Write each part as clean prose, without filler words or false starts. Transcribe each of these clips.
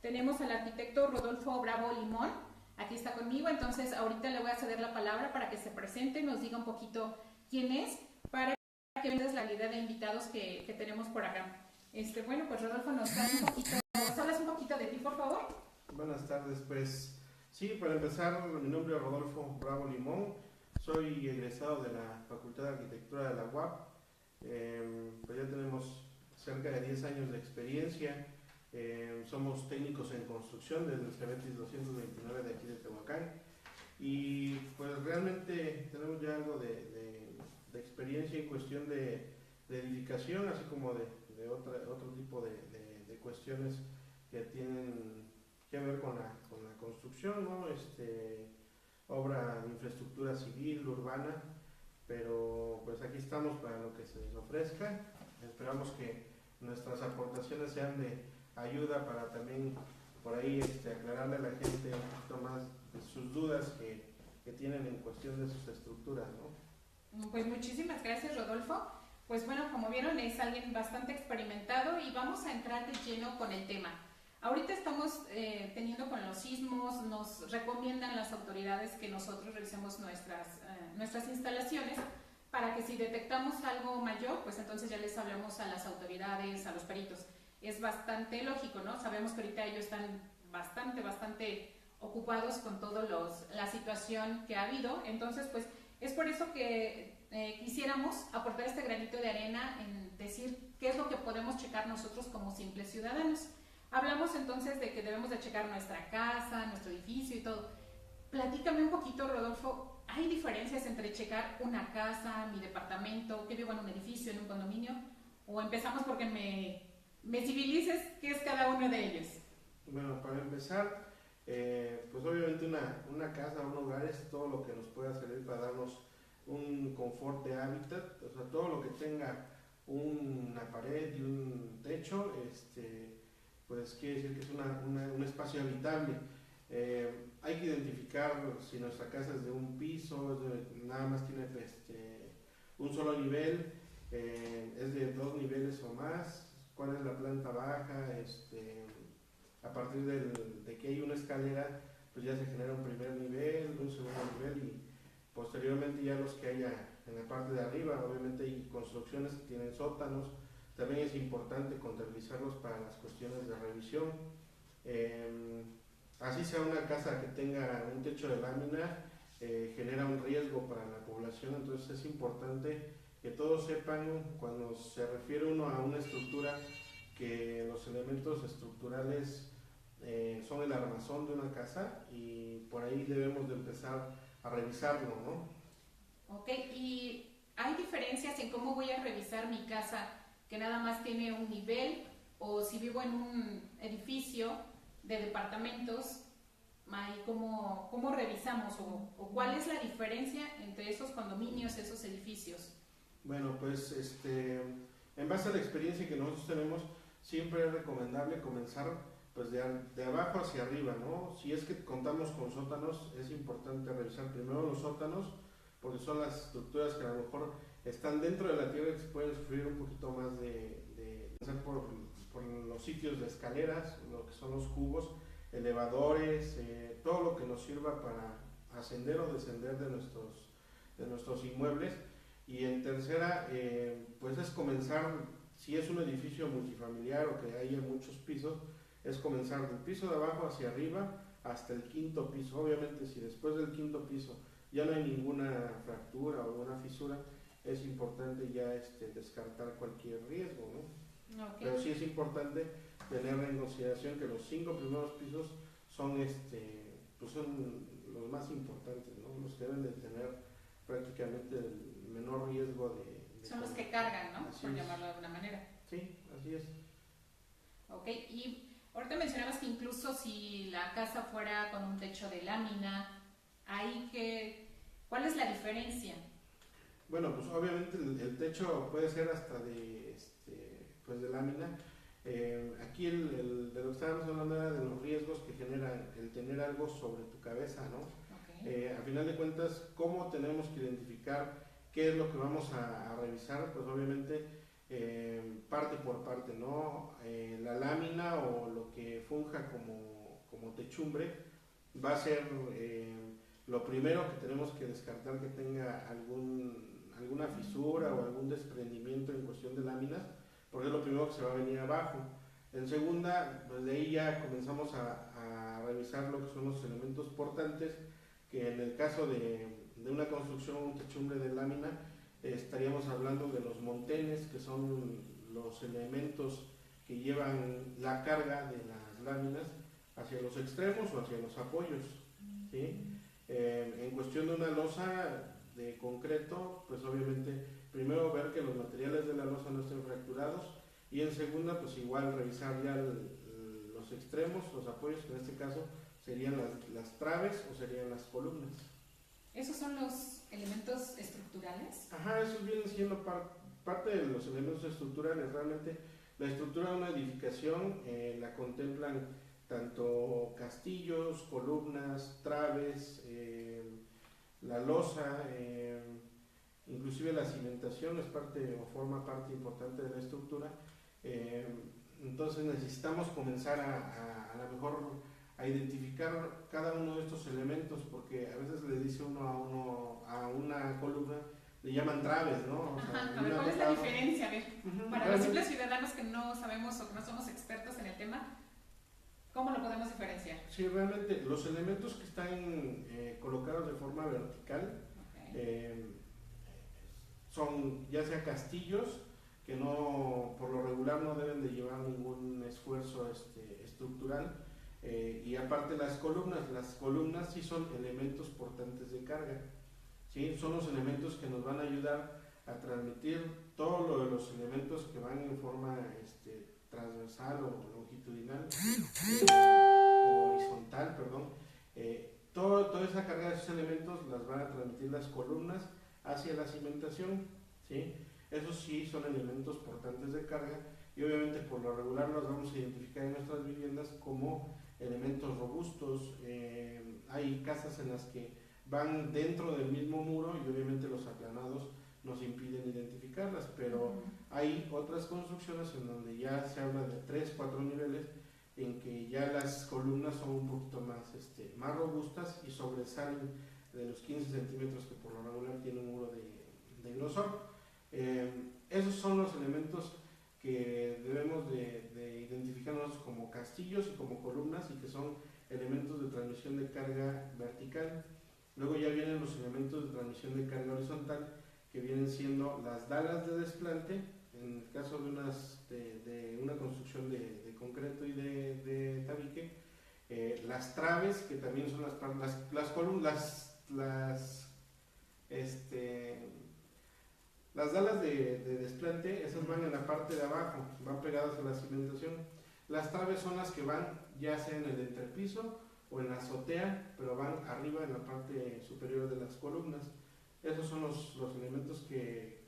tenemos al arquitecto Rodolfo Bravo Limón, aquí está conmigo, entonces ahorita le voy a ceder la palabra para que se presente, nos diga un poquito quién es, para que veas la calidad de invitados que tenemos por acá. Bueno, pues Rodolfo, nos hablas un poquito de ti, por favor. Buenas tardes, pues sí, para empezar, mi nombre es Rodolfo Bravo Limón, soy egresado de la Facultad de Arquitectura de la UAP, pues ya tenemos cerca de 10 años de experiencia, somos técnicos en construcción desde el CEBETIS 229 de aquí de Tehuacán y pues realmente tenemos ya algo de experiencia en cuestión de edificación, así como de otro tipo de cuestiones que tienen que ver con la construcción, ¿no? Obra de infraestructura civil, urbana, pero pues aquí estamos para lo que se les ofrezca. Esperamos que nuestras aportaciones sean de ayuda para también por ahí aclararle a la gente un poquito más de sus dudas que tienen en cuestión de sus estructuras, ¿no? Pues muchísimas gracias, Rodolfo. Pues bueno, como vieron, es alguien bastante experimentado y vamos a entrar de lleno con el tema. Ahorita estamos teniendo con los sismos, nos recomiendan las autoridades que nosotros revisemos nuestras instalaciones para que si detectamos algo mayor, pues entonces ya les hablamos a las autoridades, a los peritos. Es bastante lógico, ¿no? Sabemos que ahorita ellos están bastante ocupados con toda la situación que ha habido, entonces pues es por eso que quisiéramos aportar este granito de arena en decir qué es lo que podemos checar nosotros como simples ciudadanos. Hablamos entonces de que debemos de checar nuestra casa, nuestro edificio y todo. Platícame un poquito, Rodolfo, ¿hay diferencias entre checar una casa, mi departamento, que vivo en un edificio, en un condominio? ¿O empezamos porque me civilices qué es cada uno de ellos? Bueno, para empezar, pues obviamente una casa, un hogar es todo lo que nos pueda servir para darnos un confort de hábitat, o sea, todo lo que tenga una pared y un techo, pues quiere decir que es un espacio habitable. Hay que identificar si nuestra casa es de un piso, nada más tiene un solo nivel, es de 2 niveles o más, cuál es la planta baja, a partir de que hay una escalera, pues ya se genera un primer nivel, un segundo nivel y posteriormente ya los que haya en la parte de arriba. Obviamente hay construcciones que tienen sótanos, también es importante contabilizarlos para las cuestiones de revisión. Así sea una casa que tenga un techo de lámina, genera un riesgo para la población, entonces es importante que todos sepan cuando se refiere uno a una estructura que los elementos estructurales son el armazón de una casa y por ahí debemos de empezar a revisarlo, ¿no? Ok, y ¿hay diferencias en cómo voy a revisar mi casa que nada más tiene un nivel o si vivo en un edificio de departamentos, ¿cómo revisamos o cuál es la diferencia entre esos condominios, esos edificios? Bueno, pues en base a la experiencia que nosotros tenemos, siempre es recomendable comenzar pues de abajo hacia arriba, ¿no? Si es que contamos con sótanos, es importante revisar primero los sótanos, porque son las estructuras que a lo mejor están dentro de la tierra y que se pueden sufrir un poquito más por los sitios de escaleras, lo que son los cubos, elevadores, todo lo que nos sirva para ascender o descender de nuestros inmuebles. Y en tercera, pues es comenzar, si es un edificio multifamiliar o que haya muchos pisos, es comenzar del piso de abajo hacia arriba hasta el 5.º piso. Obviamente si después del 5.º piso ya no hay ninguna fractura o una fisura, es importante ya descartar cualquier riesgo, ¿no? Okay. Pero sí es importante tener en consideración que los 5 primeros pisos son, pues son los más importantes, ¿no? Los que deben de tener prácticamente el menor riesgo de son los que cargan, ¿no? Así por es. llamarlo de alguna manera. Sí, así es. Ok, y ahorita mencionabas que incluso si la casa fuera con un techo de lámina, ¿cuál es la diferencia? Bueno, pues obviamente el techo puede ser hasta pues de lámina. Aquí de lo que estábamos hablando era de los riesgos que genera el tener algo sobre tu cabeza, ¿no? Okay. A final de cuentas, ¿cómo tenemos que identificar qué es lo que vamos a revisar? Pues obviamente parte por parte, ¿no? La lámina o lo que funja coloca como techumbre, va a ser lo primero que tenemos que descartar que tenga alguna fisura o algún desprendimiento en cuestión de láminas, porque es lo primero que se va a venir abajo. En segunda, pues de ahí ya comenzamos a revisar lo que son los elementos portantes, que en el caso de una construcción, un techumbre de lámina, estaríamos hablando de los montenes, que son los elementos que llevan la carga de las láminas hacia los extremos o hacia los apoyos, ¿sí? En cuestión de una losa de concreto, pues obviamente primero ver que los materiales de la losa no estén fracturados, y en segunda pues igual revisar ya los extremos, los apoyos, que en este caso serían las traves o serían las columnas. ¿Esos son los elementos estructurales? Ajá, esos vienen siendo parte de los elementos estructurales. Realmente la estructura de una edificación la contemplan tanto castillos, columnas, traves, la losa, inclusive la cimentación es parte o forma parte importante de la estructura. Entonces necesitamos comenzar a lo mejor a identificar cada uno de estos elementos, porque a veces le dice uno a una columna, le llaman traves, ¿no? O sea, ajá, a ver, ¿cuál es la diferencia? A ver, para los simples ciudadanos que no sabemos o que no somos expertos en el tema, ¿cómo lo podemos diferenciar? Sí, realmente los elementos que están colocados de forma vertical, okay, son ya sea castillos, que no, por lo regular no deben de llevar ningún esfuerzo estructural, y aparte las columnas sí son elementos portantes de carga, ¿sí? Son los elementos que nos van a ayudar a transmitir todo lo de los elementos que van en forma transversal o longitudinal o horizontal, perdón. Toda esa carga de esos elementos las van a transmitir las columnas hacia la cimentación, ¿sí? Esos sí son elementos portantes de carga, y obviamente por lo regular los vamos a identificar en nuestras viviendas como elementos robustos. Hay casas en las que van dentro del mismo muro y obviamente los aplanados nos impiden identificarlas, pero hay otras construcciones en donde ya se habla de 3, 4 niveles, en que ya las columnas son un poquito más robustas y sobresalen de los 15 centímetros que por lo regular tiene un muro de grosor. Esos son los elementos que debemos de identificarnos como castillos y como columnas, y que son elementos de transmisión de carga vertical. Luego ya vienen los elementos de transmisión de carga horizontal, que vienen siendo las dalas de desplante, en el caso de una construcción de concreto y de tabique, las traves, que también son las columnas, las dalas de desplante, esas van en la parte de abajo, van pegadas a la cimentación. Las traves son las que van ya sea en el entrepiso o en la azotea, pero van arriba en la parte superior de las columnas. Esos son los elementos que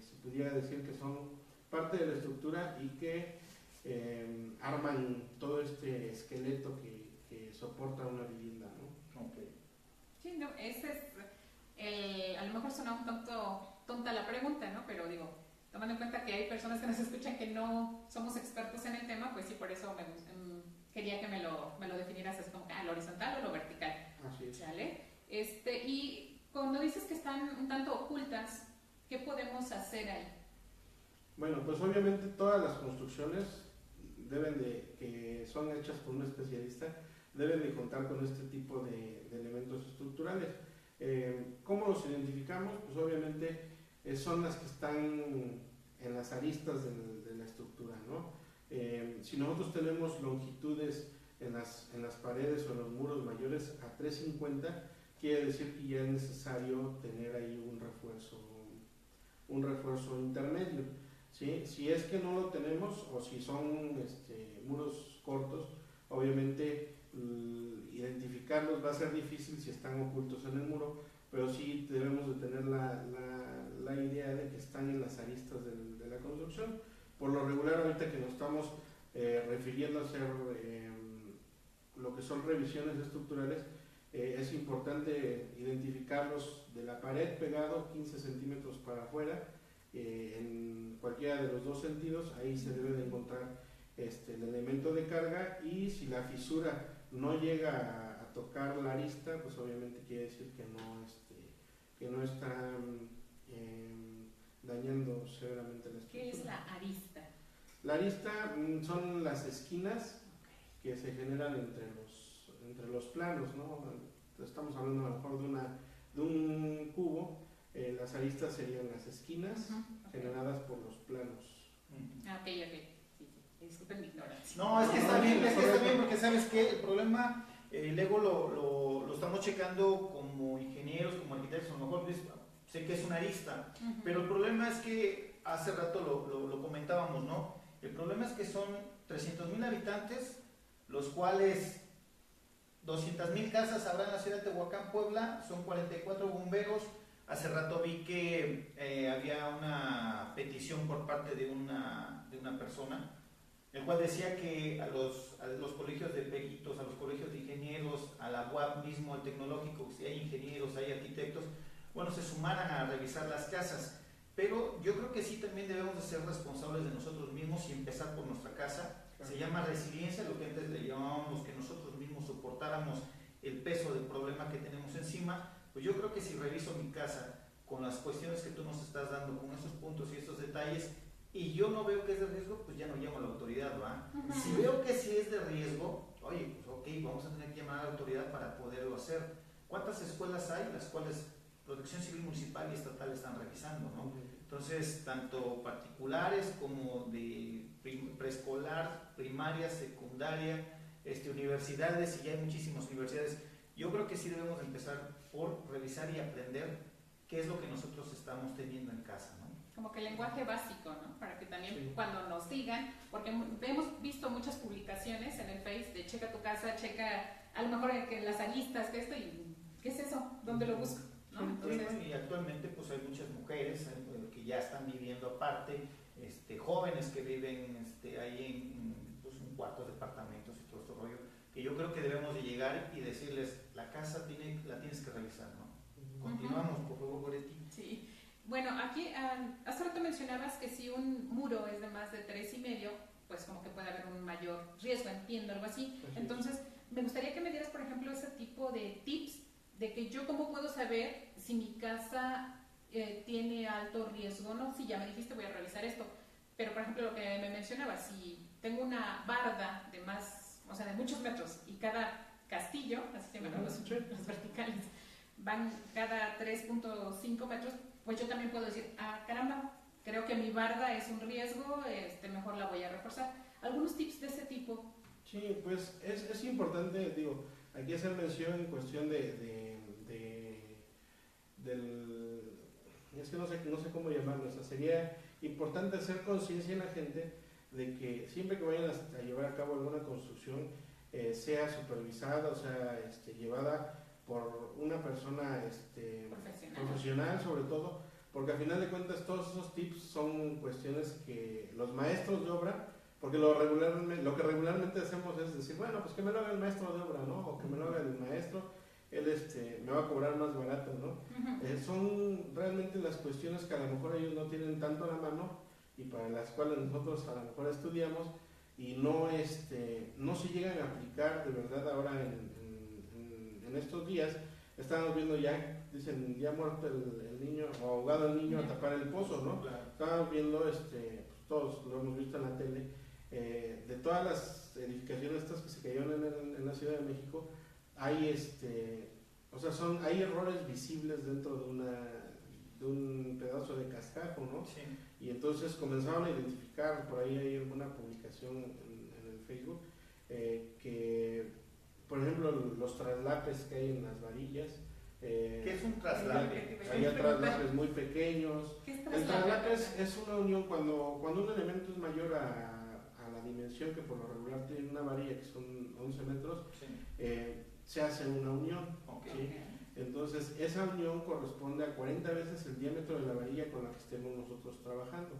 se pudiera decir que son parte de la estructura y que arman todo este esqueleto que soporta una vivienda, ¿no? Okay. Sí, no, a lo mejor suena un tonta la pregunta, ¿no? Pero digo, tomando en cuenta que hay personas que nos escuchan que no somos expertos en el tema, pues sí, por eso quería que me lo definieras así como lo horizontal o lo vertical. Así es. ¿Sale? Y cuando dices que están un tanto ocultas, ¿qué podemos hacer ahí? Bueno, pues obviamente todas las construcciones que son hechas por un especialista deben de contar con este tipo de elementos estructurales. ¿Cómo los identificamos? Pues obviamente son las que están en las aristas de la estructura, ¿no? Si nosotros tenemos longitudes en las paredes o en los muros mayores a 350, quiere decir que ya es necesario tener ahí un refuerzo intermedio, ¿sí? Si es que no lo tenemos, o si son muros cortos, obviamente identificarlos va a ser difícil si están ocultos en el muro, pero sí debemos de tener la idea de que están en las aristas de la construcción. Por lo regular, ahorita que nos estamos refiriendo a hacer lo que son revisiones estructurales, es importante identificarlos de la pared pegado 15 centímetros para afuera, en cualquiera de los dos sentidos. Ahí se debe de encontrar el elemento de carga, y si la fisura no llega a tocar la arista, pues obviamente quiere decir que no está dañando severamente la estructura. ¿Qué es la arista? La arista son las esquinas que se generan entre los planos, ¿no? Estamos hablando a lo mejor de un cubo, las aristas serían las esquinas generadas por los planos. Ok. Sí. Disculpen mi ignorancia. No, es que está bien, porque sabes que el problema, luego lo estamos checando como ingenieros, como arquitectos, a lo mejor sé que es una arista, pero el problema es que hace rato lo comentábamos, ¿no? El problema es que son 300,000 habitantes, los cuales 200,000 casas habrá en la ciudad de Tehuacán, Puebla, son 44 bomberos. Hace rato vi que había una petición por parte de una persona, el cual decía que a los colegios de peritos, a los colegios de ingenieros, a la UAP mismo, el tecnológico, si hay ingenieros, hay arquitectos, bueno, se sumaran a revisar las casas. Pero yo creo que sí también debemos de ser responsables de nosotros mismos y empezar por nuestra casa. Se llama resiliencia, lo que antes le llamábamos que nosotros mismos soportáramos el peso del problema que tenemos encima. Pues yo creo que si reviso mi casa con las cuestiones que tú nos estás dando, con esos puntos y esos detalles, y yo no veo que es de riesgo, pues ya no llamo a la autoridad, ¿va? Si veo que sí es de riesgo, oye, pues ok, vamos a tener que llamar a la autoridad para poderlo hacer. ¿Cuántas escuelas hay las cuales Protección Civil Municipal y Estatal están revisando, ¿no? Entonces, tanto particulares como de preescolar, primaria, secundaria, universidades, y ya hay muchísimas universidades. Yo creo que sí debemos empezar por revisar y aprender qué es lo que nosotros estamos teniendo en casa, ¿no? Como que el lenguaje básico, ¿no? Para que también cuando nos digan, porque hemos visto muchas publicaciones en el Face de checa tu casa, checa a lo mejor que las aristas, que esto, y ¿qué es eso? ¿Dónde lo busco? ¿No? Entonces, y actualmente pues hay muchas mujeres que ya están viviendo aparte, jóvenes que viven ahí en cuartos, departamentos y todo este rollo, que yo creo que debemos de llegar y decirles, la casa la tienes que revisar, ¿no? Continuamos, por favor, Goretti. Sí. Bueno, aquí hace rato mencionabas que si un muro es de más de 3,5, pues como que puede haber un mayor riesgo, entiendo, algo así. Entonces, me gustaría que me dieras, por ejemplo, ese tipo de tips de que yo cómo puedo saber si mi casa tiene alto riesgo, ¿no? Si ya me dijiste voy a revisar esto, pero por ejemplo lo que me mencionabas, si tengo una barda de de muchos metros y cada castillo, así se llaman los verticales, van cada 3.5 metros, pues yo también puedo decir, caramba, creo que mi barda es un riesgo, mejor la voy a reforzar. ¿Algunos tips de ese tipo? Sí, pues es importante, digo, aquí hacer mención en cuestión es que no sé cómo llamarlo, o sea, sería importante hacer conciencia en la gente de que siempre que vayan a llevar a cabo alguna construcción, sea supervisada, o sea, llevada por una persona profesional sobre todo, porque al final de cuentas todos esos tips son cuestiones que los maestros de obra, porque lo que regularmente hacemos es decir, bueno, pues que me lo haga el maestro de obra, ¿no? O que me lo haga el maestro, él me va a cobrar más barato, ¿no? Son realmente las cuestiones que a lo mejor ellos no tienen tanto a la mano y para las cuales nosotros a lo mejor estudiamos y no se llegan a aplicar de verdad ahora en estos días. Estamos viendo dicen, ya muerto el niño o ahogado el niño a tapar el pozo, ¿no? Claro. Estamos viendo, pues todos lo hemos visto en la tele, de todas las edificaciones estas que se cayeron en la Ciudad de México, hay hay errores visibles dentro de un pedazo de cascajo, ¿no? Sí. Y entonces comenzaron a identificar, por ahí hay alguna publicación en el Facebook, que por ejemplo los traslapes que hay en las varillas, ¿qué es un traslape? Hay traslapes muy pequeños. ¿Qué es el traslape es una unión cuando un elemento es mayor a la dimensión que por lo regular tiene una varilla, que son 11 metros, sí. Se hace una unión. Okay. ¿Sí? Entonces esa unión corresponde a 40 veces el diámetro de la varilla con la que estemos nosotros trabajando.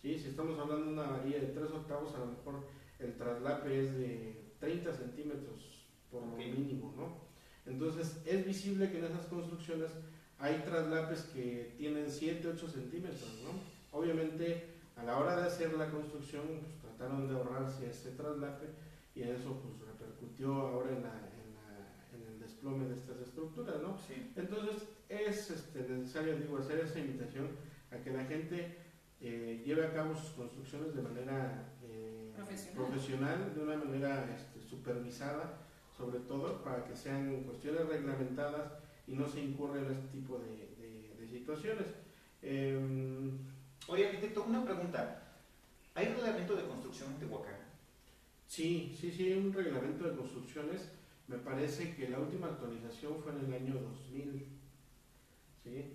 ¿Sí? Si estamos hablando de una varilla de 3/8, a lo mejor el traslape es de 30 centímetros por lo mínimo, ¿no? Entonces es visible que en esas construcciones hay traslapes que tienen 7, 8 centímetros, ¿no? Obviamente a la hora de hacer la construcción, pues trataron de ahorrarse ese traslape y eso pues repercutió ahora en el desplome de estas estructuras, ¿no? Sí. Entonces es necesario, digo, hacer esa invitación a que la gente lleve a cabo sus construcciones de manera profesional, de una manera supervisada, sobre todo para que sean cuestiones reglamentadas y no se incurra en este tipo de situaciones. Oye, arquitecto, una pregunta. ¿Hay reglamento de construcción en Tehuacán? Sí, hay un reglamento de construcciones. Me parece que la última actualización fue en el año 2000. ¿Sí?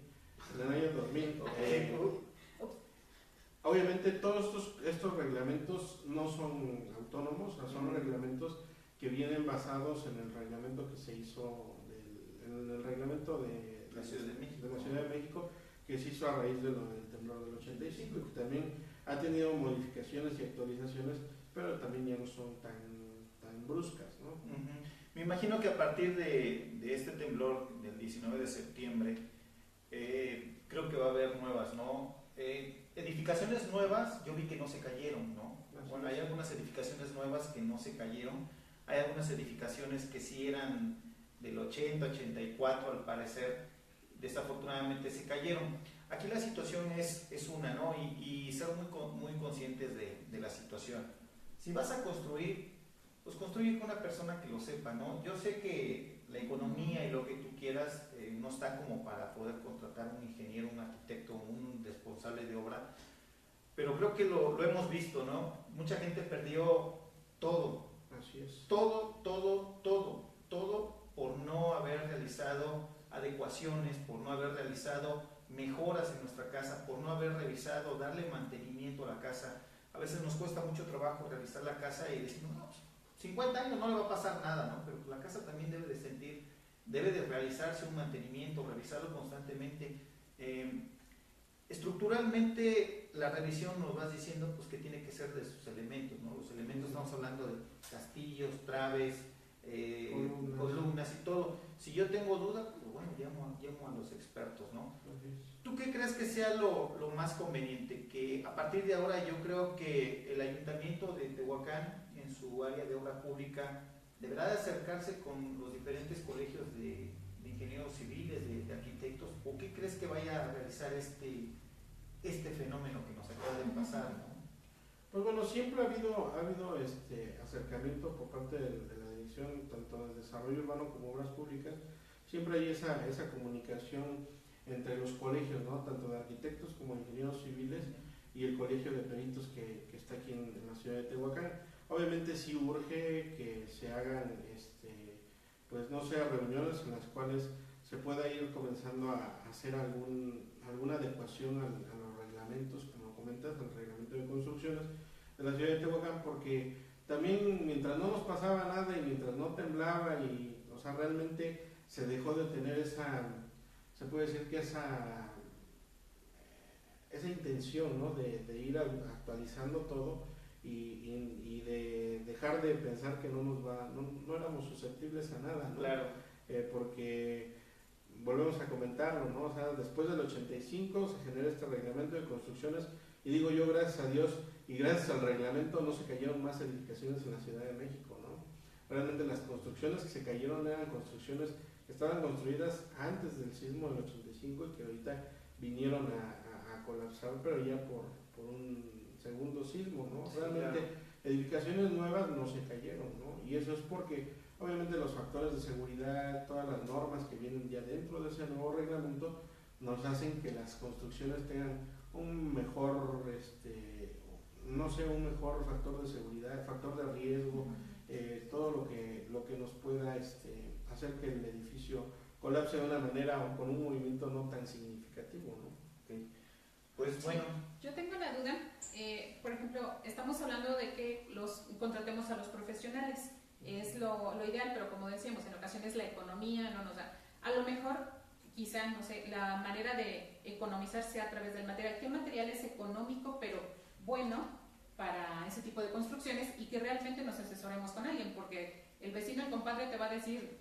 En el año 2000. Obviamente todos estos reglamentos no son autónomos, son reglamentos que vienen basados en el reglamento que se hizo, en el reglamento de la Ciudad de México, que se hizo a raíz de lo del temblor del 85 y que también ha tenido modificaciones y actualizaciones, pero también ya no son tan bruscas, ¿no? Me imagino que a partir de este temblor del 19 de septiembre, creo que va a haber nuevas, ¿no? Edificaciones nuevas, yo vi que no se cayeron, ¿no? Bueno, hay algunas edificaciones nuevas que no se cayeron, hay algunas edificaciones que sí eran del 80, 84 al parecer, desafortunadamente se cayeron. Aquí la situación es una, ¿no? Y ser muy conscientes de la situación. Si vas a construir, pues construir con una persona que lo sepa, ¿no? Yo sé que la economía y lo que tú quieras no está como para poder contratar un ingeniero, un arquitecto, un responsable de obra, pero creo que lo hemos visto, ¿no? Mucha gente perdió todo. Así es. Todo por no haber realizado adecuaciones, por no haber realizado mejoras en nuestra casa, por no haber revisado, darle mantenimiento a la casa. A veces nos cuesta mucho trabajo realizar la casa y decimos, no, 50 años no le va a pasar nada, ¿no? Pero la casa también debe de realizarse un mantenimiento, revisarlo constantemente. Estructuralmente, la revisión nos vas diciendo pues que tiene que ser de sus elementos, ¿no? Los elementos, estamos hablando de castillos, traves, columnas y todo. Si yo tengo duda, pues bueno, llamo a los expertos, ¿no? ¿Tú qué crees que sea lo más conveniente? Que a partir de ahora yo creo que el Ayuntamiento de Tehuacán, en su área de obra pública, deberá de acercarse con los diferentes colegios de ingenieros civiles, de arquitectos, ¿o qué crees que vaya a realizar este fenómeno que nos acaba de pasar, ¿no? Pues bueno, siempre ha habido acercamiento por parte de la dirección, tanto de desarrollo urbano como obras públicas. Siempre hay esa comunicación entre los colegios, ¿no? Tanto de arquitectos como de ingenieros civiles y el colegio de peritos que está aquí en la ciudad de Tehuacán. Obviamente sí urge que se hagan, pues no sé, reuniones en las cuales se pueda ir comenzando a hacer alguna adecuación a los reglamentos, como comentas, al reglamento de construcciones de la ciudad de Tehuacán, porque también mientras no nos pasaba nada y mientras no temblaba o sea, realmente se dejó de tener se puede decir que esa intención, ¿no? de ir actualizando todo y de dejar de pensar que no éramos susceptibles a nada, ¿no? Claro. Porque volvemos a comentarlo, ¿no? O sea, después del 85 se genera este reglamento de construcciones y digo yo, gracias a Dios y gracias al reglamento no se cayeron más edificaciones en la Ciudad de México, ¿no? Realmente las construcciones que se cayeron eran construcciones que estaban construidas antes del sismo del 85 y que ahorita vinieron a colapsar, pero ya por un segundo sismo, ¿no? Sí, realmente claro. Edificaciones nuevas no se cayeron, ¿no? Y eso es porque obviamente los factores de seguridad, todas las normas que vienen ya dentro de ese nuevo reglamento nos hacen que las construcciones tengan un mejor, un mejor factor de seguridad, factor de riesgo, todo lo que nos pueda hacer que el edificio colapse de una manera o con un movimiento no tan significativo, ¿no? Okay. Pues bueno. Yo tengo una duda, por ejemplo, estamos hablando de que contratemos a los profesionales, es lo ideal, pero como decíamos, en ocasiones la economía no nos da. A lo mejor, quizá, no sé, la manera de economizar sea a través del material. ¿Qué material es económico, pero bueno para ese tipo de construcciones y que realmente nos asesoremos con alguien? Porque el vecino, el compadre te va a decir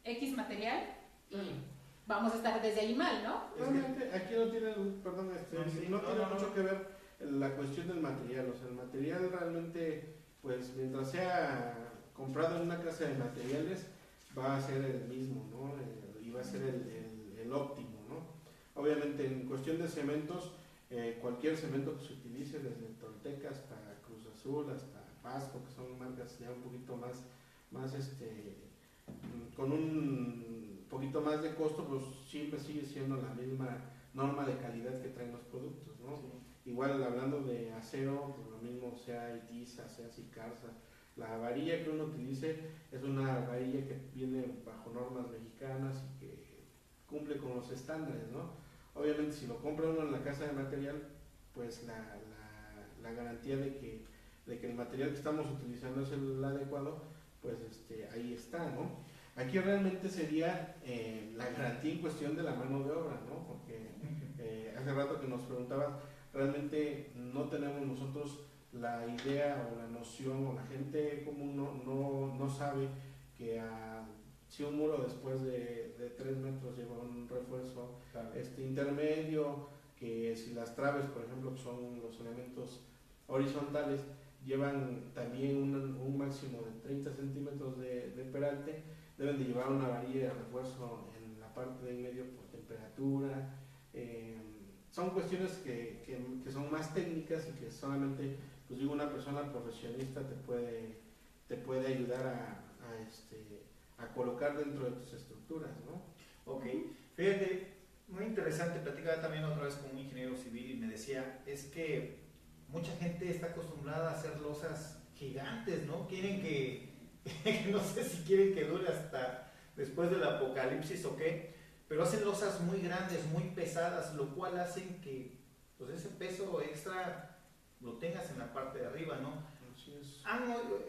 X material y vamos a estar desde ahí mal, ¿no? Realmente aquí no tiene, perdón, no tiene mucho que ver la cuestión del material. O sea, el material realmente, pues mientras sea comprado en una casa de materiales, va a ser el mismo, ¿no? Y va a ser el óptimo, ¿no? Obviamente en cuestión de cementos, cualquier cemento que se utilice, desde Tolteca hasta Cruz Azul, hasta Pasco, que son marcas ya un poquito más con un poquito más de costo, pues siempre sigue siendo la misma norma de calidad que traen los productos, ¿no? Sí. Igual hablando de acero, pues lo mismo, sea Itiza, sea Sicarza, la varilla que uno utilice es una varilla que viene bajo normas mexicanas y que cumple con los estándares, ¿no? Obviamente si lo compra uno en la casa de material, pues la garantía de que el material que estamos utilizando es el adecuado, pues ahí está, ¿no? Aquí realmente sería la garantía en cuestión de la mano de obra, ¿no? Porque hace rato que nos preguntabas, realmente no tenemos nosotros la idea o la noción, o la gente común no sabe que si un muro después de 3 metros lleva un refuerzo intermedio, que si las traves, por ejemplo, que son los elementos horizontales, llevan también un máximo de 30 centímetros de peralte, deben de llevar una varilla de refuerzo en la parte de en medio por temperatura. Son cuestiones que son más técnicas y que solamente, pues digo, una persona profesionista te puede ayudar a colocar dentro de tus estructuras, ¿no? Ok, fíjate, muy interesante, platicaba también otra vez con un ingeniero civil y me decía, es que mucha gente está acostumbrada a hacer losas gigantes, ¿no? Quieren que no sé si quieren que dure hasta después del apocalipsis o qué, pero hacen losas muy grandes, muy pesadas, lo cual hacen que pues ese peso extra lo tengas en la parte de arriba, ¿no? Así es.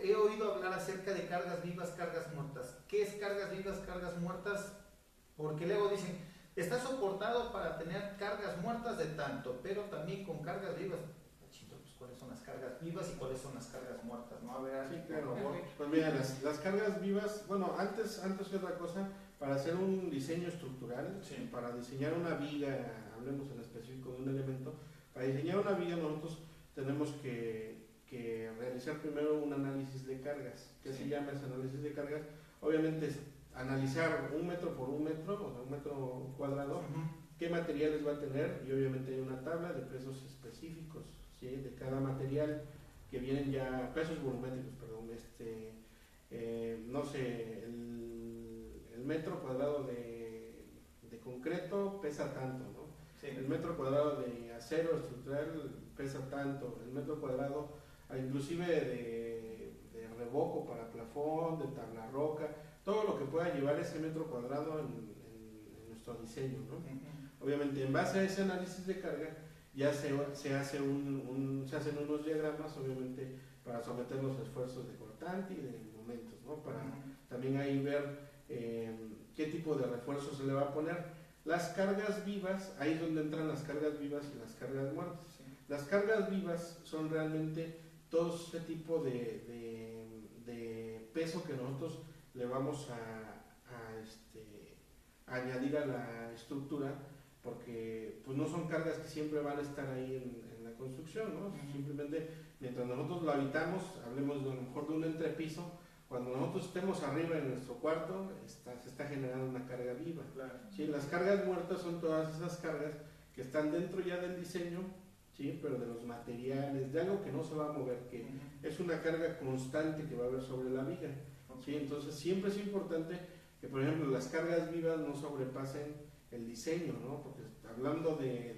He oído hablar acerca de cargas vivas, cargas muertas. ¿Qué es cargas vivas, cargas muertas? Porque luego dicen, está soportado para tener cargas muertas de tanto, pero también con cargas vivas. ¿Cuáles son las cargas vivas y cuáles son las cargas muertas? ¿No? A ver, sí, claro. Pues mira, las cargas vivas, bueno, antes que otra cosa, para hacer un diseño estructural, sí, para diseñar una viga, hablemos en específico de un elemento, para diseñar una viga nosotros tenemos que realizar primero un análisis de cargas. ¿Qué se llama ese análisis de cargas? Obviamente es analizar 1 metro por 1 metro, o sea 1 metro cuadrado, qué materiales va a tener, y obviamente hay una tabla de pesos específicos, ¿sí? De cada material, que vienen ya, pesos volumétricos, perdón, no sé, el metro cuadrado de concreto pesa tanto, ¿no? Sí. El metro cuadrado de acero estructural pesa tanto, el metro cuadrado inclusive de revoco para plafón, de tabla roca, todo lo que pueda llevar ese metro cuadrado en nuestro diseño, ¿no? Obviamente en base a ese análisis de carga ya se hacen unos diagramas, obviamente, para someter los esfuerzos de cortante y de momentos, ¿no? Para también ahí ver qué tipo de refuerzo se le va a poner. Las cargas vivas, ahí es donde entran las cargas vivas y las cargas muertas. Sí. Las cargas vivas son realmente todo ese tipo de peso que nosotros le vamos a añadir a la estructura, porque pues no son cargas que siempre van a estar ahí en la construcción, ¿no? Simplemente mientras nosotros lo habitamos, hablemos de a lo mejor de un entrepiso, cuando nosotros estemos arriba en nuestro cuarto, se está generando una carga viva. Claro. ¿Sí? Las cargas muertas son todas esas cargas que están dentro ya del diseño, ¿sí? Pero de los materiales, de algo que no se va a mover, que es una carga constante que va a haber sobre la viga. ¿Sí? Entonces siempre es importante que, por ejemplo, las cargas vivas no sobrepasen el diseño, ¿no? Porque hablando de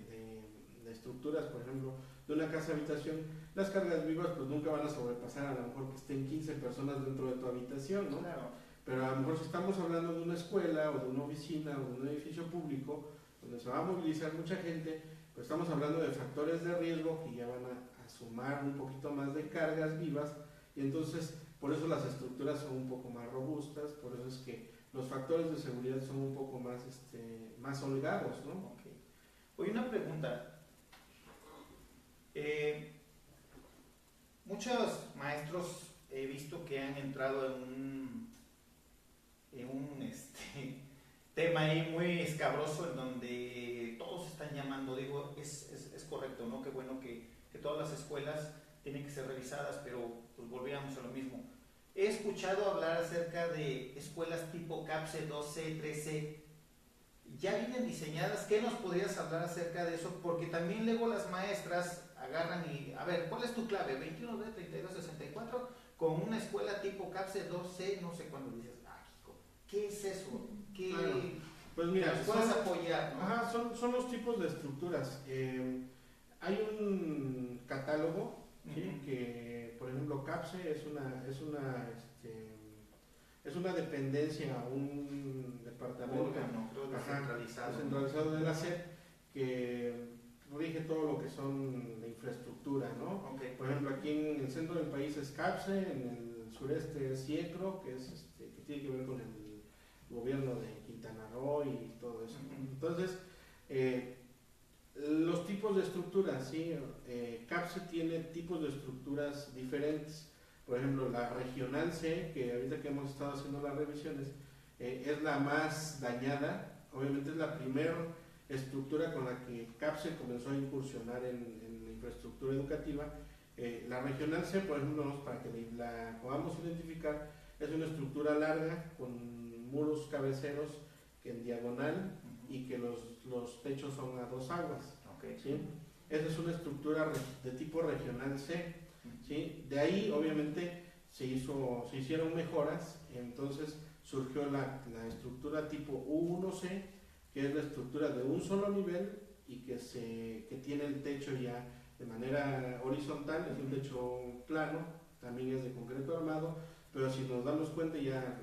estructuras, por ejemplo, de una casa habitación, las cargas vivas pues nunca van a sobrepasar a lo mejor que estén 15 personas dentro de tu habitación, ¿no? Claro. Pero a lo mejor si estamos hablando de una escuela o de una oficina o de un edificio público donde se va a movilizar mucha gente, pues estamos hablando de factores de riesgo que ya van a sumar un poquito más de cargas vivas, y entonces por eso las estructuras son un poco más robustas, por eso es que los factores de seguridad son un poco más holgados, ¿no? Okay. Oye, una pregunta. Muchos maestros he visto que han entrado en un tema ahí muy escabroso en donde todos están llamando, digo, es correcto, ¿no? Qué bueno que todas las escuelas tienen que ser revisadas, pero pues volvíamos a lo mismo. He escuchado hablar acerca de escuelas tipo CAPSE 2C, 3C. ¿Ya vienen diseñadas? ¿Qué nos podrías hablar acerca de eso? Porque también luego las maestras agarran y, a ver, ¿cuál es tu clave? 21B, 3264, con una escuela tipo CAPSE 2C, no sé cuándo dices, hijo, ¿qué es eso? ¿Qué pues mira, nos puedes apoyar? ¿No? Ajá, son los tipos de estructuras. Hay un catálogo, ¿sí? Que, por ejemplo, CAPSE es una dependencia, un departamento descentralizado de la SEP que rige todo lo que son la infraestructura, ¿no? Okay. Por ejemplo, aquí en el centro del país es CAPSE, en el sureste es CIECRO, que tiene que ver con el gobierno de Quintana Roo y todo eso. Entonces, los tipos de estructuras, ¿sí? CAPSE tiene tipos de estructuras diferentes. Por ejemplo, la regional C, que ahorita que hemos estado haciendo las revisiones, es la más dañada. Obviamente es la primera estructura con la que CAPSE comenzó a incursionar en la infraestructura educativa. La regional C, por ejemplo, para que la podamos identificar, es una estructura larga con muros cabeceros en diagonal y que los techos son a 2 aguas. Okay. ¿Sí? Esa es una estructura de tipo regional C. ¿Sí? De ahí obviamente se hicieron mejoras, entonces surgió la estructura tipo U1C, que es la estructura de un solo nivel y que tiene el techo ya de manera horizontal, es un techo plano, también es de concreto armado, pero si nos damos cuenta ya,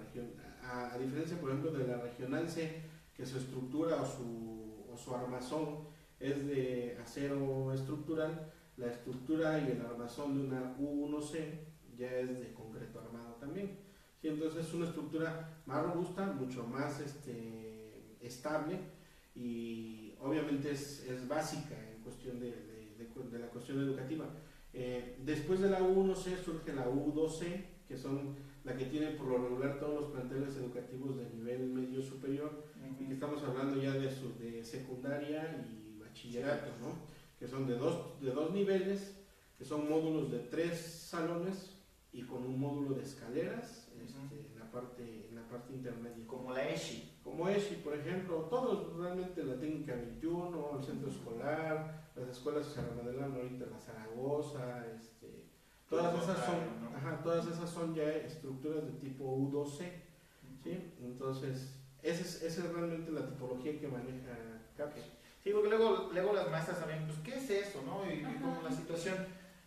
a diferencia por ejemplo de la regional C, que su estructura o su armazón es de acero estructural, la estructura y el armazón de una U1C ya es de concreto armado también. ¿Sí? Entonces es una estructura más robusta, mucho más estable y obviamente es básica en cuestión de la cuestión educativa. Después de la U1C surge la U2C, que son la que tienen por lo regular todos los planteles educativos de nivel medio superior, y que estamos hablando ya de secundaria y bachillerato, ¿no? Que son de dos niveles, que son módulos de 3 salones y con un módulo de escaleras en la parte intermedia. Como la ESHI. Como ESHI, por ejemplo, todos realmente, la técnica 21, el centro escolar, las escuelas que se remodelan ahorita, la Zaragoza, todas esas son ya estructuras de tipo U2C, ¿sí? Entonces, esa es realmente la tipología que maneja CAPSE. Sí, porque luego las maestras saben, pues, ¿qué es eso, no? Y como la situación.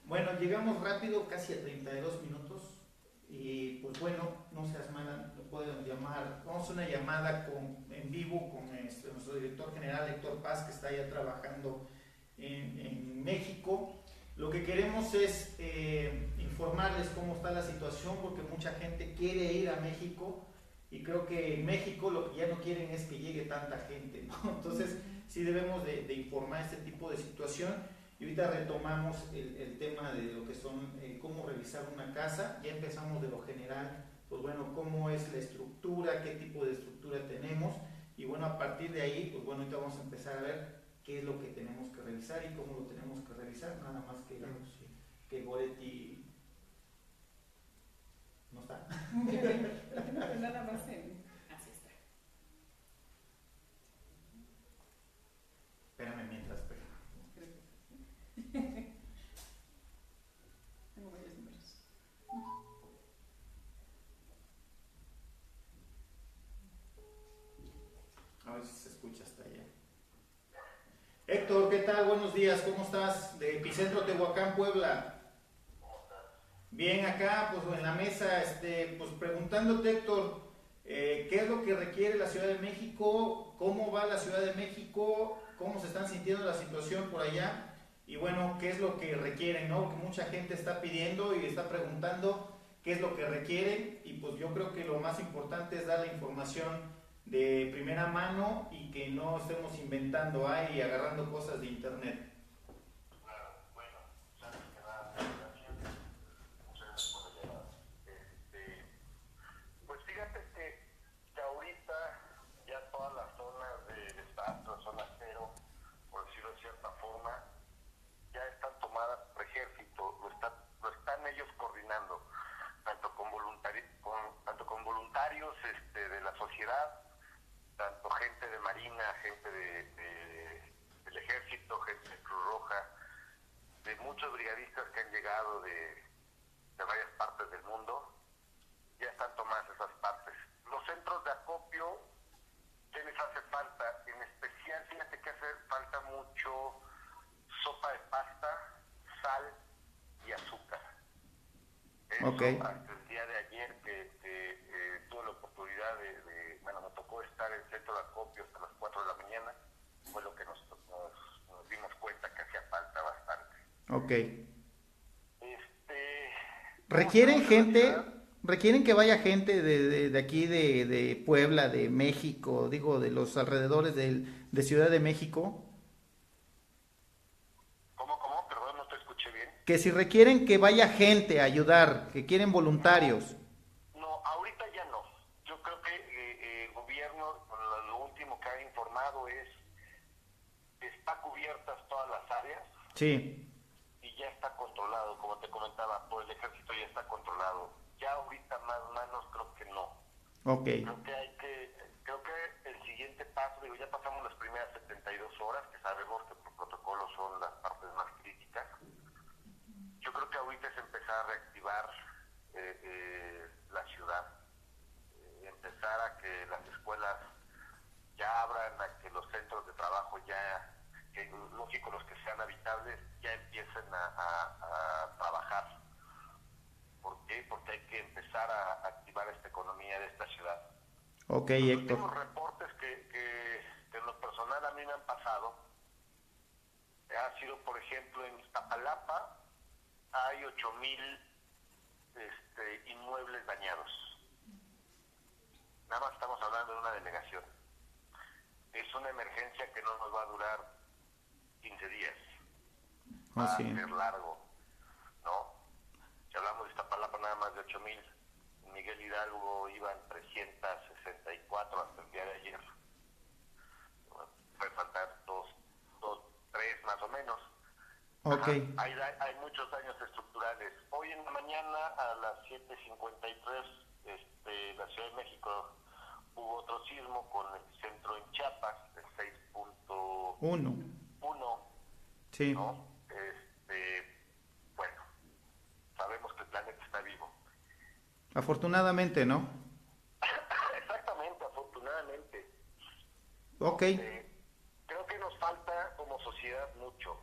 Bueno, llegamos rápido, casi a 32 minutos. Y pues bueno, no seas mala, lo pueden llamar. Vamos a una llamada en vivo con nuestro director general, Héctor Paz, que está allá trabajando en México. Lo que queremos es informarles cómo está la situación, porque mucha gente quiere ir a México. Y creo que en México lo que ya no quieren es que llegue tanta gente, ¿no? Entonces, sí debemos de informar este tipo de situación. Y ahorita retomamos el tema de lo que son cómo revisar una casa. Ya empezamos de lo general, pues bueno, cómo es la estructura, qué tipo de estructura tenemos. Y bueno, a partir de ahí, pues bueno, ahorita vamos a empezar a ver qué es lo que tenemos que revisar y cómo lo tenemos que revisar. Nada más que Goretti no está. Nada más así está. Espérame mientras, pero. Tengo varios números. A ver si se escucha hasta allá. Héctor, ¿qué tal? Buenos días, ¿cómo estás? De Epicentro Tehuacán, Puebla. Bien, acá, pues en la mesa, pues preguntándote, Héctor, ¿qué es lo que requiere la Ciudad de México? ¿Cómo va la Ciudad de México? ¿Cómo se están sintiendo la situación por allá? Y bueno, ¿qué es lo que requieren, no? Que mucha gente está pidiendo y está preguntando qué es lo que requieren. Y pues yo creo que lo más importante es dar la información de primera mano y que no estemos inventando ahí y agarrando cosas de internet. Zona cero, por decirlo de cierta forma, ya están tomadas sociedad, tanto gente de Marina, gente del Ejército, gente de Cruz Roja, de muchos brigadistas que han llegado de varias partes del mundo, ya están tomadas esas partes. Los centros de acopio, ¿qué les hace falta? En especial, fíjate que hace falta mucho sopa de pasta, sal y azúcar. Eso, hasta el día de ayer que tuve la oportunidad me tocó estar en el centro de acopio hasta las 4 de la mañana, fue lo que nos dimos cuenta que hacía falta bastante. Ok. ¿Requieren que vaya gente de aquí, de Puebla, de México, digo, de los alrededores de Ciudad de México? ¿Cómo? Perdón, no te escuché bien. Que si requieren que vaya gente a ayudar, que quieren voluntarios. No, ahorita ya no. Yo creo que el gobierno, lo último que ha informado es que está cubiertas todas las áreas. Sí. Y ya está controlado, como te comentaba, por el ejército ya está controlado. Ya ahorita más o menos creo que no. Ok. Creo que el siguiente paso, ya pasamos las primeras 72 horas, que sabemos que por protocolo son las partes más críticas. Yo creo que ahorita es empezar a reactivar la ciudad, empezar a que las escuelas ya abran, a que los centros de trabajo ya, que lógico los que sean habitables, ya empiecen a trabajar. ¿Por qué? Porque hay que empezar a activar esta economía de esta ciudad. Ok, Los Héctor. últimos reportes que en lo personal a mí me han pasado ha sido, por ejemplo, en Iztapalapa hay 8,000 inmuebles dañados. Nada más estamos hablando de una delegación. Es una emergencia que no nos va a durar 15 días. Va a ser largo, ¿no? Si hablamos de Iztapalapa, nada más de 8,000. En Miguel Hidalgo iban 364 hasta el día de ayer. Puede faltar 3 más o menos. Ok. Hay muchos daños estructurales. Hoy en la mañana a las 7:53 la Ciudad de México hubo otro sismo con el centro en Chiapas, el 6.1. Sí. ¿No? Bueno, sabemos que el planeta está vivo. Afortunadamente, ¿no? Exactamente, afortunadamente. Ok. Creo que nos falta como sociedad mucho,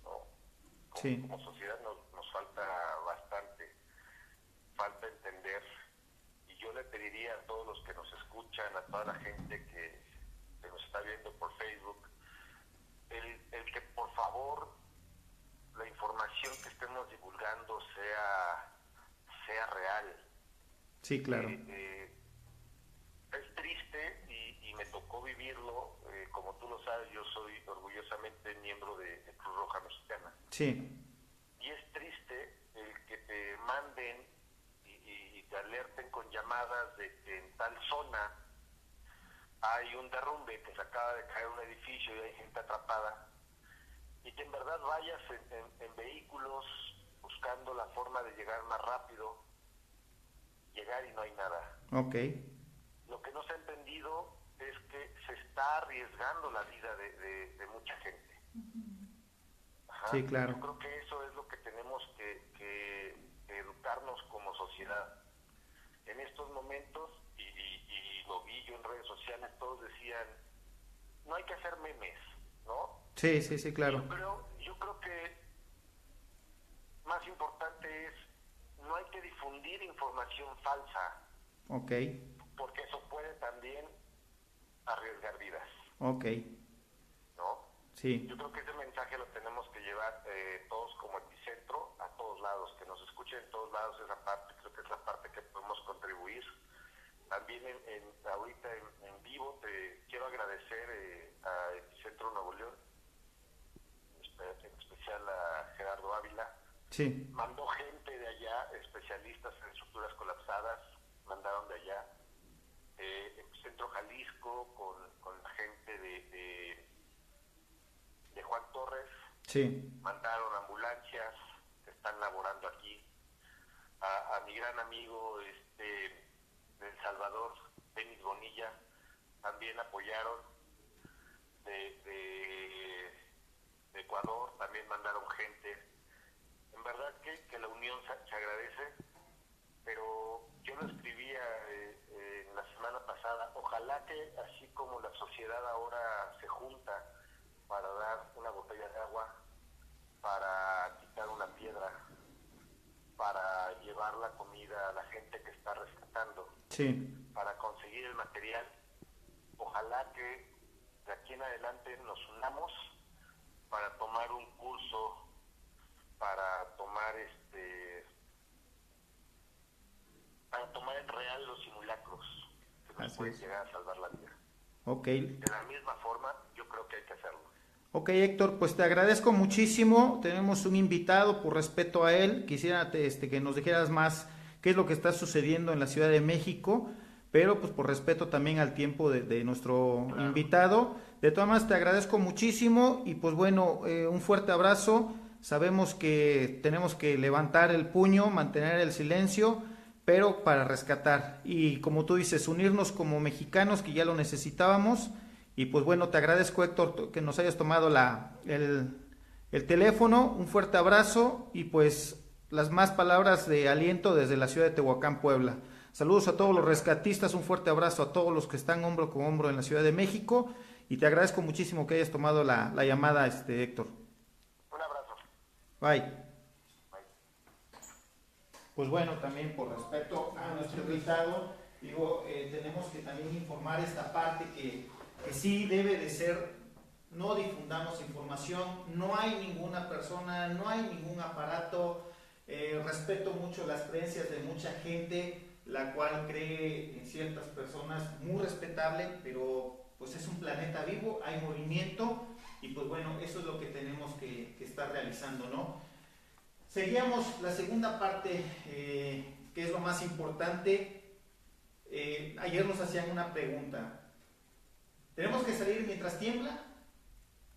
¿no? Como sociedad nos falta bastante. Falta entender. Y yo le pediría a todos los que nos escuchan, a toda la gente que nos está viendo por Facebook, el que por favor la información que estemos divulgando sea real. Sí, claro. Es triste y me tocó vivirlo, como tú lo sabes, yo soy orgullosamente miembro de Cruz Roja Mexicana. Sí. Y es triste el que te manden y te alerten con llamadas de que en tal zona hay un derrumbe, que se acaba de caer un edificio y hay gente atrapada, y que en verdad vayas en vehículos buscando la forma de llegar más rápido, llegar y no hay nada. Ok. Lo que no se ha entendido es que se está arriesgando la vida de mucha gente. Ajá. Sí, claro. Yo creo que eso es lo que tenemos que educarnos como sociedad. En estos momentos, y lo vi yo en redes sociales, todos decían, no hay que hacer memes, ¿no? Sí, claro. Yo creo que más importante es, no hay que difundir información falsa. Ok. Porque eso puede también arriesgar vidas. Ok. ¿No? Sí. Yo creo que ese mensaje lo tenemos que llevar todos como epicentro a todos lados, que nos escuchen en todos lados esa parte, creo que es la parte que podemos contribuir. También ahorita en vivo te quiero agradecer a Epicentro Nuevo León, en especial a Gerardo Ávila. Sí. Mandó gente de allá, especialistas en estructuras colapsadas, mandaron de allá. Epicentro Jalisco con la gente de Juan Torres. Sí. Mandaron ambulancias que están laborando aquí. A mi gran amigo de El Salvador, Denis Bonilla, también apoyaron, de Ecuador también mandaron gente. En verdad que la unión se agradece, pero yo lo escribía en la semana pasada, ojalá que así como la sociedad ahora se junta para dar una botella de agua, para quitar una piedra, para llevar la comida a la gente que está rescatando, Sí. para conseguir el material, ojalá que de aquí en adelante nos unamos para tomar un curso, para tomar para tomar en real los simulacros que nos Así pueden es. llegar a salvar la vida. Ok. De la misma forma, yo creo que hay que hacerlo. Ok, Héctor, pues te agradezco muchísimo. Tenemos un invitado, por respeto a él. Quisiera que nos dijeras más qué es lo que está sucediendo en la Ciudad de México, pero pues por respeto también al tiempo de nuestro invitado. De todas maneras, te agradezco muchísimo y pues bueno, un fuerte abrazo. Sabemos que tenemos que levantar el puño, mantener el silencio, pero para rescatar. Y como tú dices, unirnos como mexicanos, que ya lo necesitábamos. Y pues bueno, te agradezco, Héctor, que nos hayas tomado el teléfono. Un fuerte abrazo y pues las más palabras de aliento desde la ciudad de Tehuacán, Puebla. Saludos a todos los rescatistas, un fuerte abrazo a todos los que están hombro con hombro en la Ciudad de México y te agradezco muchísimo que hayas tomado la llamada, Héctor. Un abrazo. Bye. Pues bueno, también por respeto a nuestro invitado, digo, tenemos que también informar esta parte que sí debe de ser, no difundamos información, no hay ninguna persona, no hay ningún aparato, respeto mucho las creencias de mucha gente, la cual cree en ciertas personas, muy respetable, pero pues es un planeta vivo, hay movimiento y pues bueno, eso es lo que tenemos que estar realizando, ¿no? Seguíamos la segunda parte, que es lo más importante. Ayer nos hacían una pregunta. ¿Tenemos que salir mientras tiembla?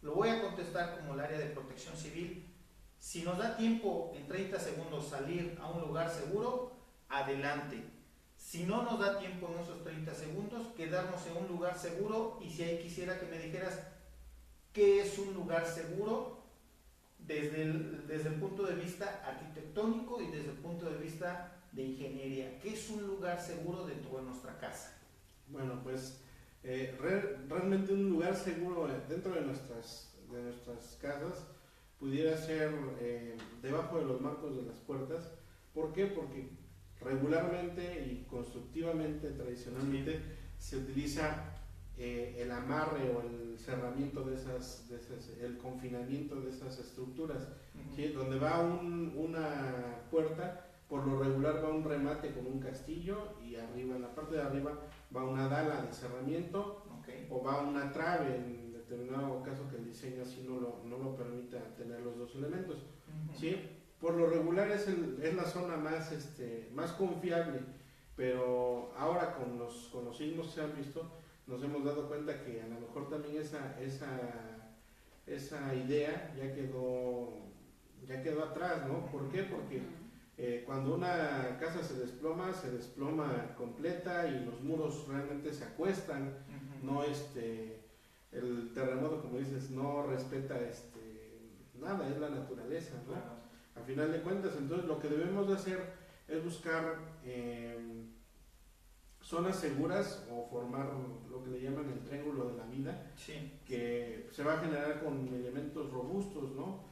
Lo voy a contestar como el área de protección civil. Si nos da tiempo en 30 segundos salir a un lugar seguro, adelante. Si no nos da tiempo en esos 30 segundos, quedarnos en un lugar seguro. Y si ahí quisiera que me dijeras qué es un lugar seguro desde el punto de vista arquitectónico y desde el punto de vista de ingeniería. ¿Qué es un lugar seguro dentro de nuestra casa? Bueno, pues realmente un lugar seguro dentro de nuestras casas pudiera ser debajo de los marcos de las puertas. ¿Por qué? Porque regularmente y constructivamente, tradicionalmente, se utiliza el amarre o el cerramiento el confinamiento de esas estructuras, ¿sí? Donde va una puerta, por lo regular va un remate con un castillo y arriba, en la parte de arriba, va una dala de cerramiento, o va una trave en determinado caso que el diseño así no lo permita tener los dos elementos, ¿sí? Por lo regular es la zona más confiable, pero ahora con los sismos se han visto, nos hemos dado cuenta que a lo mejor también esa idea ya quedó atrás, ¿no? ¿Por qué? Porque cuando una casa se desploma completa y los muros realmente se acuestan, no el terremoto, como dices, no respeta nada, es la naturaleza, ¿no? Claro. A final de cuentas, entonces lo que debemos de hacer es buscar zonas seguras o formar lo que le llaman el triángulo de la vida, Sí. que se va a generar con elementos robustos, ¿no?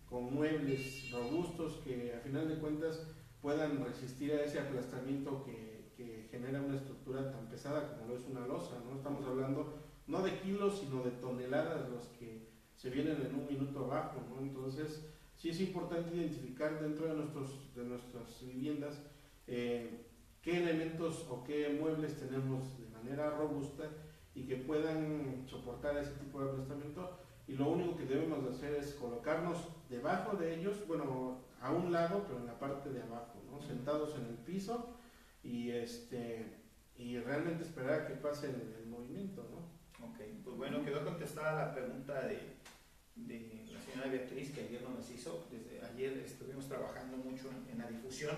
Con muebles robustos que a final de cuentas puedan resistir a ese aplastamiento que genera una estructura tan pesada como lo es una losa, ¿no? Estamos hablando no de kilos, sino de toneladas los que se vienen en un minuto abajo, ¿no? Entonces sí es importante identificar dentro de nuestras viviendas qué elementos o qué muebles tenemos de manera robusta y que puedan soportar ese tipo de aplastamiento, y lo único que debemos de hacer es colocarnos debajo de ellos, bueno, a un lado, pero en la parte de abajo, ¿no? Sentados en el piso y realmente esperar a que pase el movimiento, ¿no? Ok, pues bueno, quedó contestada la pregunta de la señora Beatriz, que ayer nos hizo. Desde ayer estuvimos trabajando mucho en la difusión.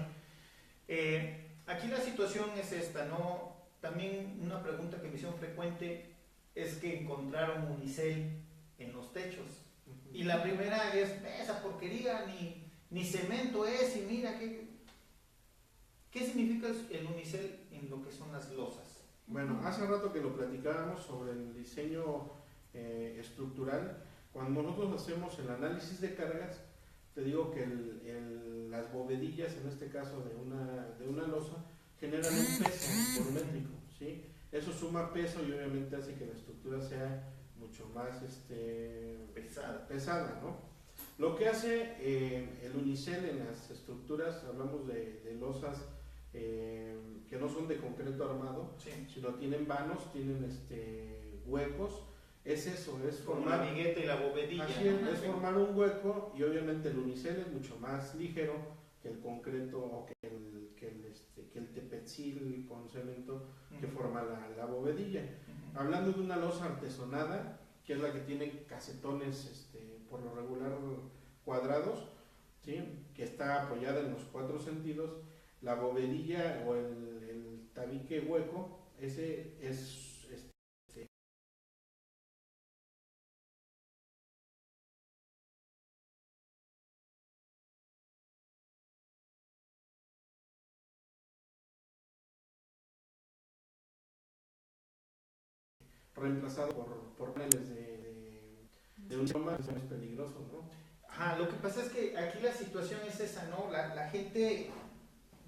Aquí la situación es esta, ¿no? también una pregunta que me hicieron frecuente es que encontraron unicel en los techos. Y la primera es, esa porquería ni cemento es, y mira, ¿qué significa el unicel en lo que son las losas? Bueno, hace rato que lo platicábamos sobre el diseño estructural. Cuando nosotros hacemos el análisis de cargas, te digo que las bovedillas, en este caso de una losa, generan un peso volumétrico, ¿sí? Eso suma peso y obviamente hace que la estructura sea mucho más pesada, ¿no? Lo que hace el unicel en las estructuras, hablamos de losas que no son de concreto armado, Sí. sino tienen vanos, tienen huecos. Es eso, es formar la vigueta y la bovedilla. Así es formar un hueco, y obviamente el unicel es mucho más ligero que el concreto o que el tepetzil con cemento que forma la bovedilla. Hablando de una losa artesonada, que es la que tiene casetones por lo regular cuadrados, ¿sí? Que está apoyada en los 4 sentidos, la bovedilla o el tabique hueco, ese es reemplazado por paneles de un idioma, es peligroso, ¿no? Ajá, lo que pasa es que aquí la situación es esa, ¿no? La gente,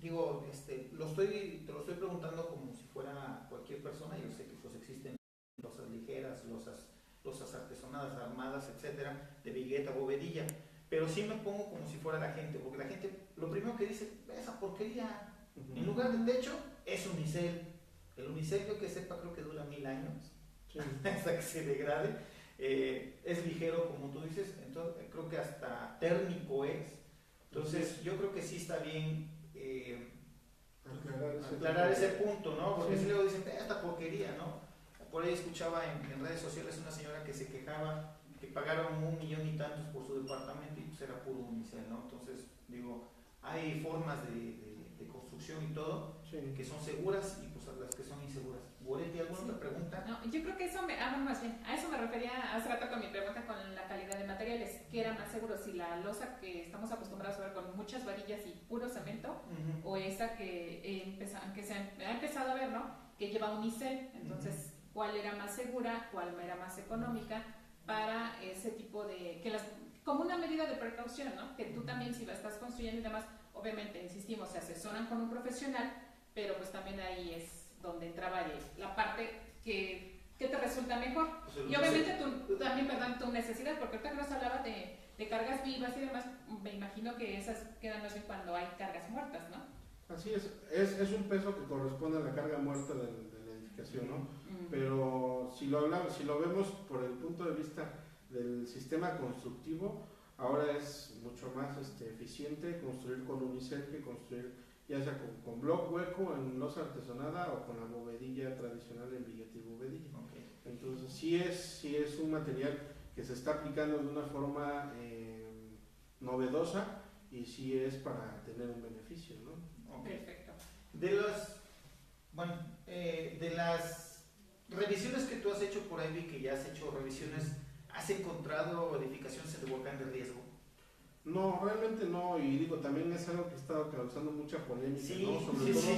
digo, te lo estoy preguntando como si fuera cualquier persona. Yo sé que pues existen losas ligeras, losas artesonadas, armadas, etcétera, de vigueta, bovedilla, pero sí me pongo como si fuera la gente, porque la gente lo primero que dice, esa porquería, en lugar de techo, es unicel. El unicel, yo que sepa, creo que dura 1000 años. Sí. Hasta que se degrade, es ligero como tú dices, entonces creo que hasta térmico es. Entonces yo creo que sí está bien aclarar ese punto, ¿no? Porque si luego dicen, esta porquería, ¿no? Por ahí escuchaba en redes sociales una señora que se quejaba que pagaron 1 millón y tantos por su departamento y pues era puro unicel, ¿no? Entonces digo, hay formas de construcción y todo que son seguras y pues las que son inseguras. ¿Goretti, alguna otra pregunta? No, yo creo que eso más bien, a eso me refería hace rato con mi pregunta con la calidad de materiales, que era más seguro si la losa que estamos acostumbrados a ver con muchas varillas y puro cemento, o esa que se ha empezado a ver, ¿no? Que lleva unicel. Entonces, ¿cuál era más segura, cuál era más económica para ese tipo de, como una medida de precaución, ¿no? Que tú también, si la estás construyendo y demás, obviamente, insistimos, se asesoran con un profesional, pero pues también ahí es donde entraba la parte que te resulta mejor. Pues y obviamente tú también, ¿verdad? Tu necesidad, porque ahorita que nos hablaba de cargas vivas y demás, me imagino que esas quedan más bien cuando hay cargas muertas, ¿no? Así es un peso que corresponde a la carga muerta de la edificación, ¿no? Pero si lo vemos por el punto de vista del sistema constructivo, ahora es mucho más eficiente construir con unicel que construir ya sea con bloc hueco en losa artesonada o con la bovedilla tradicional en vigueta y bovedilla. Okay. Entonces sí es un material que se está aplicando de una forma novedosa, y sí es para tener un beneficio, ¿no? Okay. Perfecto. De las revisiones que tú has hecho por ahí, vi que ya has hecho revisiones, ¿has encontrado edificaciones de volcán de riesgo? No, realmente no, y digo, también es algo que ha estado causando mucha polémica, ¿no? Sobre todo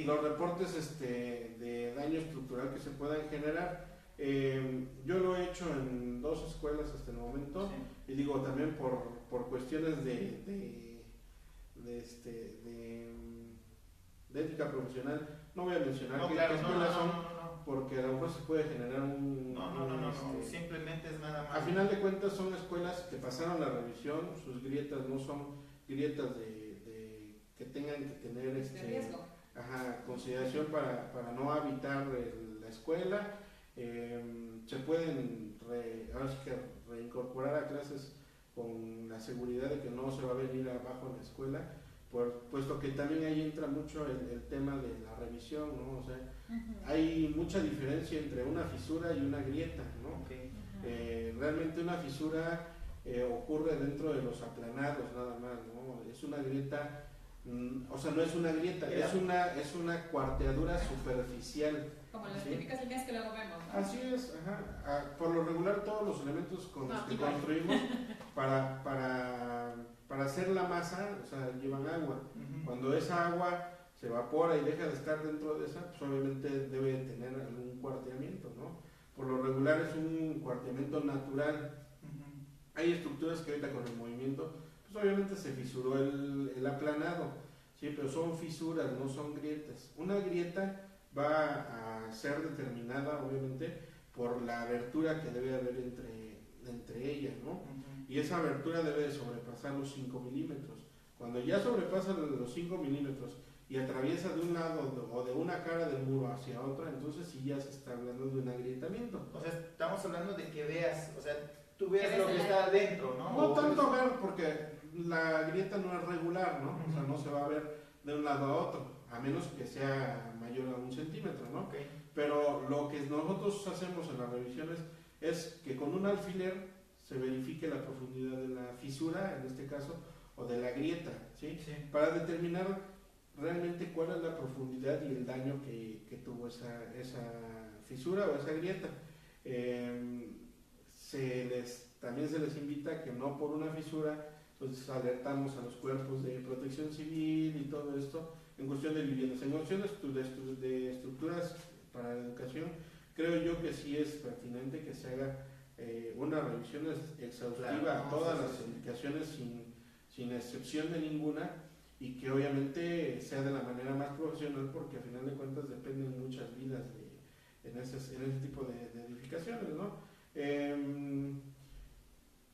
los reportes de daño estructural que se puedan generar. Yo lo he hecho en 2 escuelas hasta el momento, y digo, también por cuestiones de ética profesional, no voy a mencionar qué escuelas son, porque a lo mejor se puede generar simplemente es nada más. A final de cuentas son escuelas que pasaron la revisión, sus grietas no son grietas que tengan que tener consideración para no habitar la escuela. Se pueden reincorporar a clases con la seguridad de que no se va a venir abajo en la escuela, puesto que también ahí entra mucho el tema de la revisión, ¿no? O sea, hay mucha diferencia entre una fisura y una grieta, ¿no? Okay. Realmente una fisura ocurre dentro de los aplanados nada más, ¿no? Es una grieta o sea, no es una grieta, es una cuarteadura superficial. Como las ¿sí? típicas líneas que luego vemos, ¿no? Así es, ajá. Por lo regular todos los elementos con los que igual. construimos para hacer la masa, o sea, llevan agua. Cuando esa agua se evapora y deja de estar dentro de esa, pues obviamente debe tener algún cuarteamiento, ¿no? Por lo regular es un cuarteamiento natural. Hay estructuras que ahorita con el movimiento, pues obviamente se fisuró el aplanado, ¿sí? Pero son fisuras, no son grietas. Una grieta va a ser determinada, obviamente, por la abertura que debe haber entre ellas, ¿no? Y esa abertura debe de sobrepasar los 5 milímetros. Cuando ya sobrepasa los 5 milímetros y atraviesa de un lado o de una cara del muro hacia otra, entonces sí ya se está hablando de un agrietamiento. O sea, estamos hablando de que veas, o sea, tú veas lo que está adentro, ¿no? No tanto ver, porque la grieta no es regular, ¿no? O sea, no se va a ver de un lado a otro, a menos que sea mayor a 1 centímetro, ¿no? Okay. Pero lo que nosotros hacemos en las revisiones es que con un alfiler se verifique la profundidad de la fisura, en este caso, o de la grieta, ¿sí? Sí. Para determinar realmente cuál es la profundidad y el daño que tuvo esa fisura o esa grieta. También se les invita a que no por una fisura, pues alertamos a los cuerpos de protección civil y todo esto en cuestión de viviendas. En cuestión de estructuras para la educación, creo yo que sí es pertinente que se haga una revisión exhaustiva, claro, a todas las edificaciones sin excepción de ninguna, y que obviamente sea de la manera más profesional, porque al final de cuentas dependen muchas vidas en ese tipo de edificaciones, ¿no?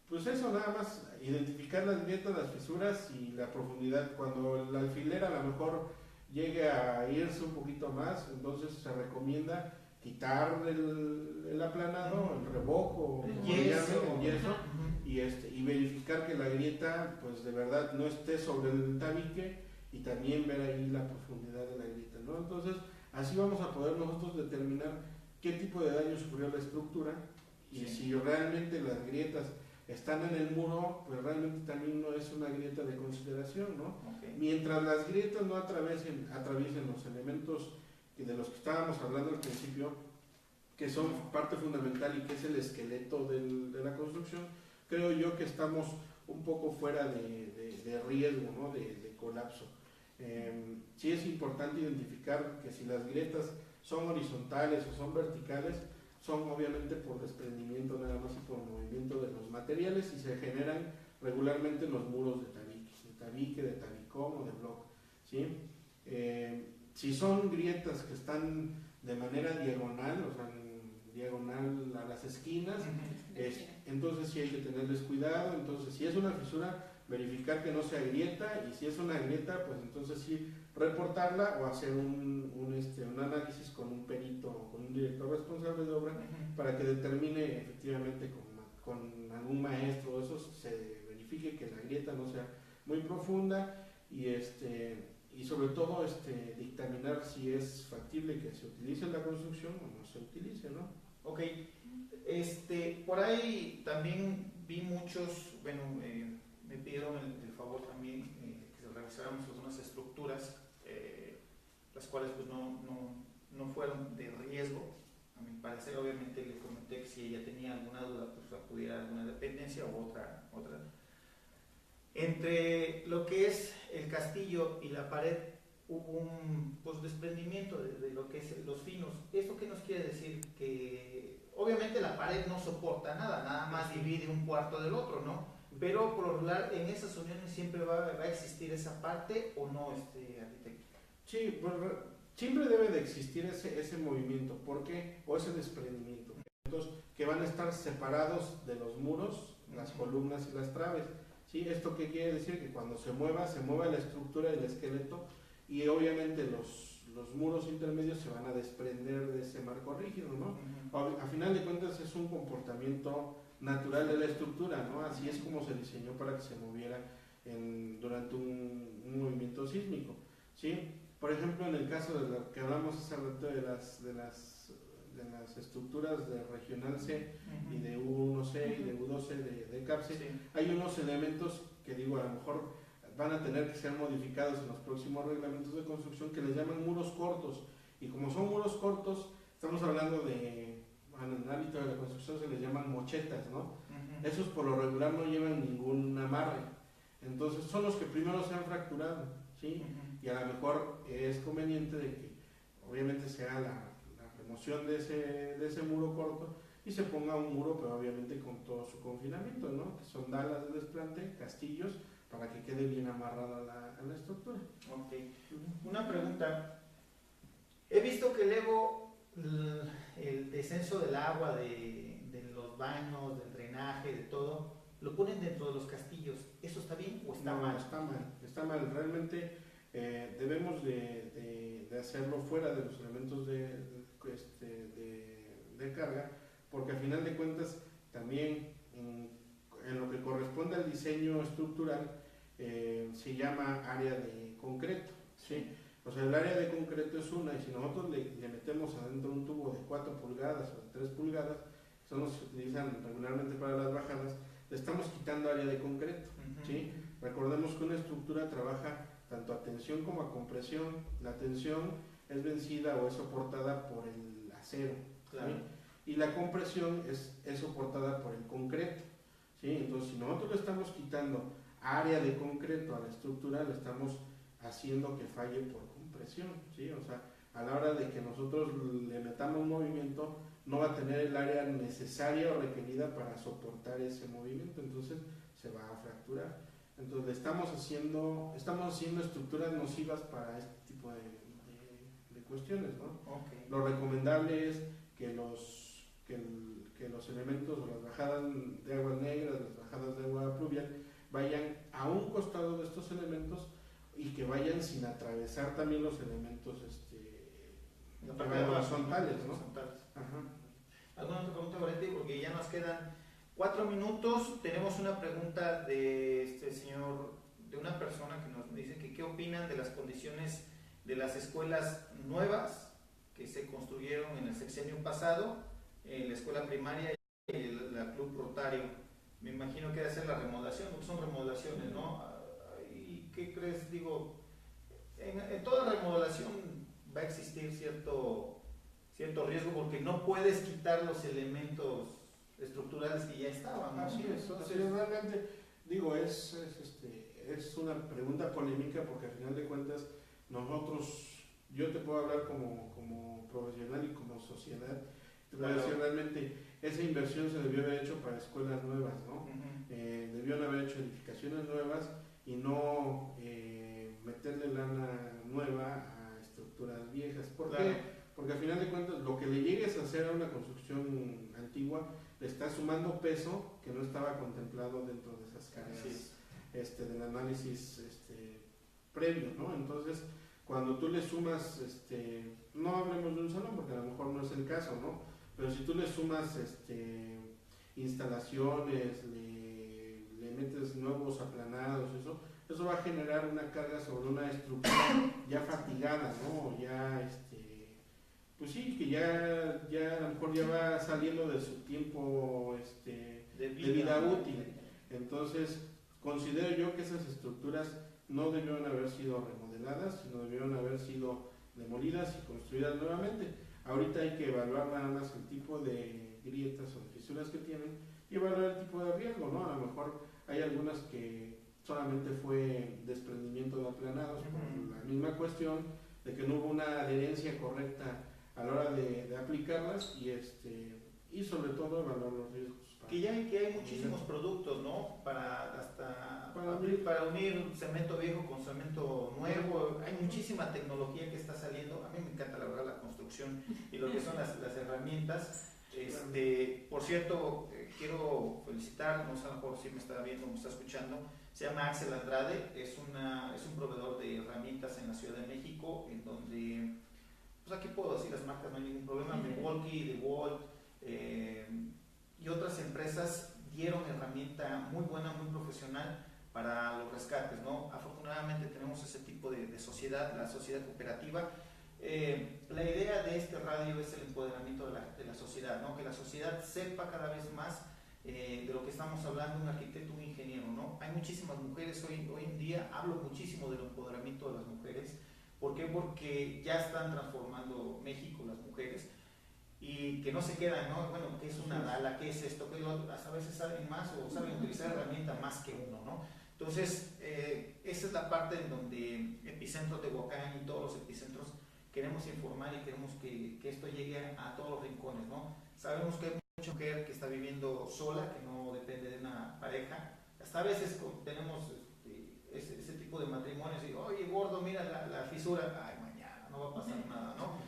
Pues eso, nada más, identificar las grietas, las fisuras y la profundidad. Cuando el alfiler a lo mejor llegue a irse un poquito más, entonces se recomienda quitar el aplanado, el revoco, el yeso, y verificar que la grieta, pues de verdad no esté sobre el tabique, y también ver ahí la profundidad de la grieta, ¿no? Entonces, así vamos a poder nosotros determinar qué tipo de daño sufrió la estructura, y si realmente las grietas están en el muro, pues realmente también no es una grieta de consideración, ¿no? Okay. Mientras las grietas no atraviesen los elementos de los que estábamos hablando al principio, que son parte fundamental y que es el esqueleto de la construcción, creo yo que estamos un poco fuera de riesgo, ¿no? de colapso. Sí es importante identificar que si las grietas son horizontales o son verticales, son obviamente por desprendimiento nada más y por movimiento de los materiales, y se generan regularmente en los muros de tabique, de tabicón o de bloque, ¿sí? Si son grietas que están de manera diagonal, o sea, diagonal a las esquinas, entonces sí hay que tenerles cuidado. Entonces, si es una fisura, verificar que no sea grieta, y si es una grieta, pues entonces sí reportarla o hacer un análisis con un perito o con un director responsable de obra para que determine efectivamente con algún maestro o eso, se verifique que la grieta no sea muy profunda, y sobre todo dictaminar si es factible que se utilice en la construcción o no se utilice, ¿no? Ok, por ahí también vi muchos, bueno, me pidieron el favor también que revisáramos algunas estructuras, las cuales pues no fueron de riesgo. A mi parecer, obviamente le comenté que si ella tenía alguna duda, pues acudiera a alguna dependencia u otra. Entre lo que es el castillo y la pared hubo un desprendimiento de lo que es los finos. ¿Esto qué nos quiere decir? Que obviamente la pared no soporta nada más divide un cuarto del otro, ¿no? Pero por lo regular en esas uniones siempre va a existir esa parte, ¿o no, arquitecto? Sí, pues, siempre debe de existir ese movimiento, ¿por qué? O ese desprendimiento, que van a estar separados de los muros, las columnas y las traves. ¿Sí? ¿Esto qué quiere decir? Que cuando se mueva la estructura del esqueleto, y obviamente los muros intermedios se van a desprender de ese marco rígido, ¿no? A final de cuentas es un comportamiento natural de la estructura, ¿no? Así es como se diseñó para que se moviera durante un movimiento sísmico, ¿sí? Por ejemplo, en el caso de lo que hablamos hace rato de las estructuras de regional C y de U1C y de U2C de CAPSE, hay unos elementos que digo, a lo mejor van a tener que ser modificados en los próximos reglamentos de construcción, que les llaman muros cortos. Y como son muros cortos, estamos hablando de, bueno, en el ámbito de la construcción se les llaman mochetas, ¿no? Esos por lo regular no llevan ningún amarre. Entonces son los que primero se han fracturado, ¿sí? Y a lo mejor es conveniente de que obviamente se haga la remoción de ese muro corto y se ponga un muro, pero obviamente con todo su confinamiento, ¿no? Que son dalas de desplante, castillos, para que quede bien amarrada a la estructura. Ok. Una pregunta. He visto que luego el descenso del agua, de los baños, del drenaje, de todo, lo ponen dentro de los castillos. ¿Eso está bien o está mal? Está mal. Realmente debemos de hacerlo fuera de los elementos de carga, porque al final de cuentas también en lo que corresponde al diseño estructural se llama área de concreto, ¿sí? O sea, el área de concreto es una, y si nosotros le metemos adentro un tubo de 4 pulgadas o de 3 pulgadas, que son los que se utilizan regularmente para las bajadas, le estamos quitando área de concreto, ¿sí? Recordemos que una estructura trabaja tanto a tensión como a compresión. La tensión es vencida o es soportada por el acero, Claro. ¿sí? Y la compresión es soportada por el concreto, ¿sí? Entonces, si nosotros le estamos quitando área de concreto a la estructura, le estamos haciendo que falle por compresión, ¿sí? O sea, a la hora de que nosotros le metamos movimiento, no va a tener el área necesaria o requerida para soportar ese movimiento, entonces se va a fracturar. Entonces estamos haciendo estructuras nocivas para este tipo de cuestiones, ¿no? Okay. Lo recomendable es que los elementos o las bajadas de aguas negras, las bajadas de agua pluvial, vayan a un costado de estos elementos y que vayan sin atravesar también los elementos horizontales, ¿no? Ajá. ¿Alguna otra pregunta, Goretti? Porque ya nos quedan 4 minutos. Tenemos una pregunta de este señor, de una persona que nos dice que qué opinan de las condiciones de las escuelas nuevas que se construyeron en el sexenio pasado, en la escuela primaria y la Club Rotario. Me imagino que debe ser la remodelación, porque son remodelaciones, ¿no? ¿Y qué crees? Digo, en toda remodelación va a existir cierto riesgo, porque no puedes quitar los elementos estructurales que ya estaban, ¿no? Así es. Entonces, realmente, digo, es una pregunta polémica, porque al final de cuentas yo te puedo hablar como profesional y como sociedad, te puedo decir realmente esa inversión se debió haber hecho para escuelas nuevas, ¿no? Debieron haber hecho edificaciones nuevas y no meterle lana nueva a estructuras viejas. ¿Por qué? Porque al final de cuentas lo que le llegues a hacer a una construcción antigua le está sumando peso que no estaba contemplado dentro de esas cargas del análisis previo, ¿no? Entonces, cuando tú le sumas, no hablemos de un salón porque a lo mejor no es el caso, ¿no? Pero si tú le sumas instalaciones, le metes nuevos aplanados, eso va a generar una carga sobre una estructura ya fatigada, ¿no? Ya, pues sí, que ya a lo mejor ya va saliendo de su tiempo de vida útil. Entonces, considero yo que esas estructuras no debieron haber sido remodeladas, sino debieron haber sido demolidas y construidas nuevamente. Ahorita hay que evaluar nada más el tipo de grietas o de fisuras que tienen y evaluar el tipo de riesgo, ¿no? A lo mejor hay algunas que solamente fue desprendimiento de aplanados por la misma cuestión de que no hubo una adherencia correcta a la hora de aplicarlas y sobre todo evaluar los riesgos. Que hay muchísimos productos, ¿no? Para unir cemento viejo con cemento nuevo. Hay muchísima tecnología que está saliendo. A mí me encanta la verdad la construcción y lo que son las herramientas. Por cierto, quiero felicitar, no sé a lo mejor si me está viendo o me está escuchando, se llama Axel Andrade, es un proveedor de herramientas en la Ciudad de México, en donde, pues aquí puedo decir las marcas, no hay ningún problema, Milwaukee, DeWalt, y otras empresas dieron herramienta muy buena, muy profesional para los rescates, ¿no? Afortunadamente tenemos ese tipo de sociedad, la sociedad cooperativa. La idea de este radio es el empoderamiento de la sociedad, ¿no? Que la sociedad sepa cada vez más de lo que estamos hablando, un arquitecto, un ingeniero, ¿no? Hay muchísimas mujeres hoy en día, hablo muchísimo del empoderamiento de las mujeres. ¿Por qué? Porque ya están transformando México las mujeres y que no se quedan, ¿no? Bueno, ¿qué es una DALA? ¿Qué es esto? ¿Qué es lo otro? A veces saben más o saben utilizar herramientas más que uno, ¿no? Entonces, esa es la parte en donde Epicentro Tehuacán y todos los epicentros queremos informar y queremos que esto llegue a todos los rincones, ¿no? Sabemos que hay mucha mujer que está viviendo sola, que no depende de una pareja. Hasta a veces tenemos ese tipo de matrimonios y, oye, gordo, mira la fisura. Ay, mañana, no va a pasar nada, ¿no?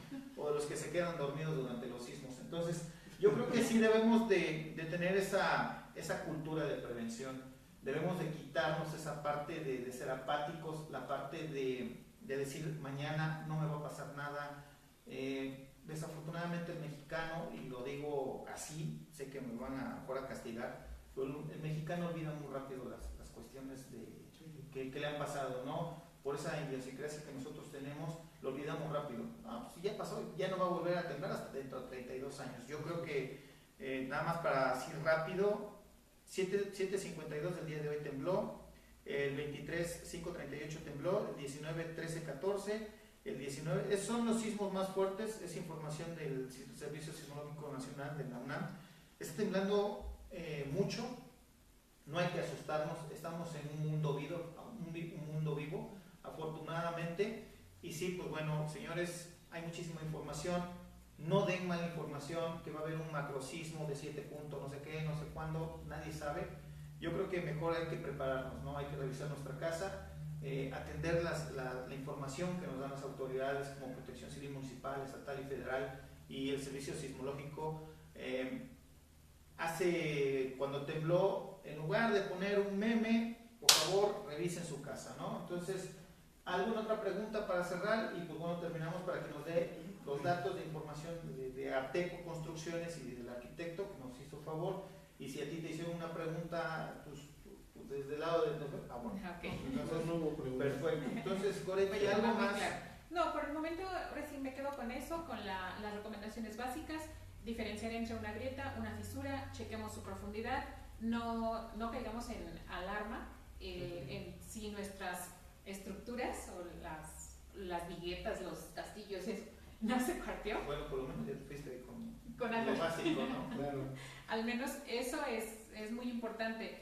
O de los que se quedan dormidos durante los sismos. Entonces, yo creo que sí debemos de tener esa cultura de prevención. Debemos de quitarnos esa parte de ser apáticos, la parte de decir mañana no me va a pasar nada. Desafortunadamente el mexicano, y lo digo así, sé que me van a mejor a castigar, pero el mexicano olvida muy rápido las cuestiones que le han pasado, ¿no? Por esa idiosincrasia que nosotros tenemos, lo olvidamos rápido. No, pues ya pasó, ya no va a volver a temblar hasta dentro de 32 años. Yo creo que nada más para decir rápido, 7:52 del día de hoy tembló, el 23, 5:38 tembló, el 19, 13:14, el 19, esos son los sismos más fuertes, es información del Servicio Sismológico Nacional de la UNAM. Está temblando mucho, no hay que asustarnos, estamos en un mundo vivo, afortunadamente, y sí, pues bueno, señores, hay muchísima información, no den mala información, que va a haber un macrosismo de 7 puntos, no sé qué, no sé cuándo, nadie sabe. Yo creo que mejor hay que prepararnos, ¿no? Hay que revisar nuestra casa, atender la información que nos dan las autoridades como Protección Civil Municipal, Estatal y Federal y el Servicio Sismológico. Cuando tembló, en lugar de poner un meme, por favor, revisen su casa, ¿no? Entonces, ¿alguna otra pregunta para cerrar? Y pues bueno, terminamos para que nos dé los datos de información de Arteco Construcciones y del arquitecto que nos hizo favor. Y si a ti te hicieron una pregunta, pues desde el lado de... bueno. Okay. Entonces no hubo pregunta. Perfecto. Entonces, Goretti, ¿algo más? Claro. No, por el momento ahora sí me quedo con eso, con las recomendaciones básicas. Diferenciar entre una grieta, una fisura, chequemos su profundidad, no caigamos en alarma en si nuestras estructuras o las viguetas, los castillos, eso, no se partió. Bueno, por lo menos ya te fuiste con lo algo básico, ¿no? Claro. Al menos eso es muy importante.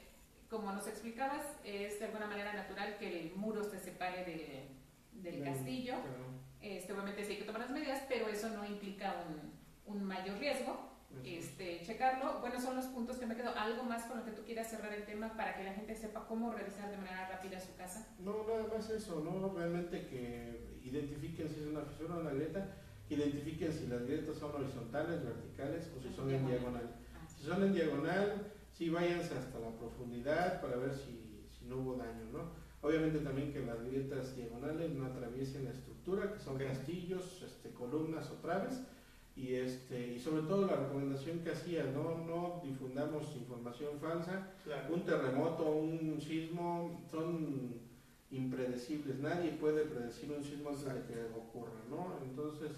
Como nos explicabas, es de alguna manera natural que el muro se separe del castillo. Claro. Obviamente sí hay que tomar las medidas, pero eso no implica un mayor riesgo. Checarlo. Bueno, son los puntos que me quedo. ¿Algo más con lo que tú quieras cerrar el tema para que la gente sepa cómo revisar de manera rápida su casa? No, nada más eso, ¿no? Realmente que identifiquen si es una fisura o una grieta, que identifiquen si las grietas son horizontales, verticales o si son en diagonal. Si son en diagonal, sí váyanse hasta la profundidad para ver si no hubo daño, ¿no? Obviamente también que las grietas diagonales no atraviesen la estructura, que son castillos, columnas o traves. Y sobre todo la recomendación que hacía, no difundamos información falsa. Claro. Un terremoto, un sismo son impredecibles, nadie puede predecir un sismo antes de que ocurra, ¿no? Entonces,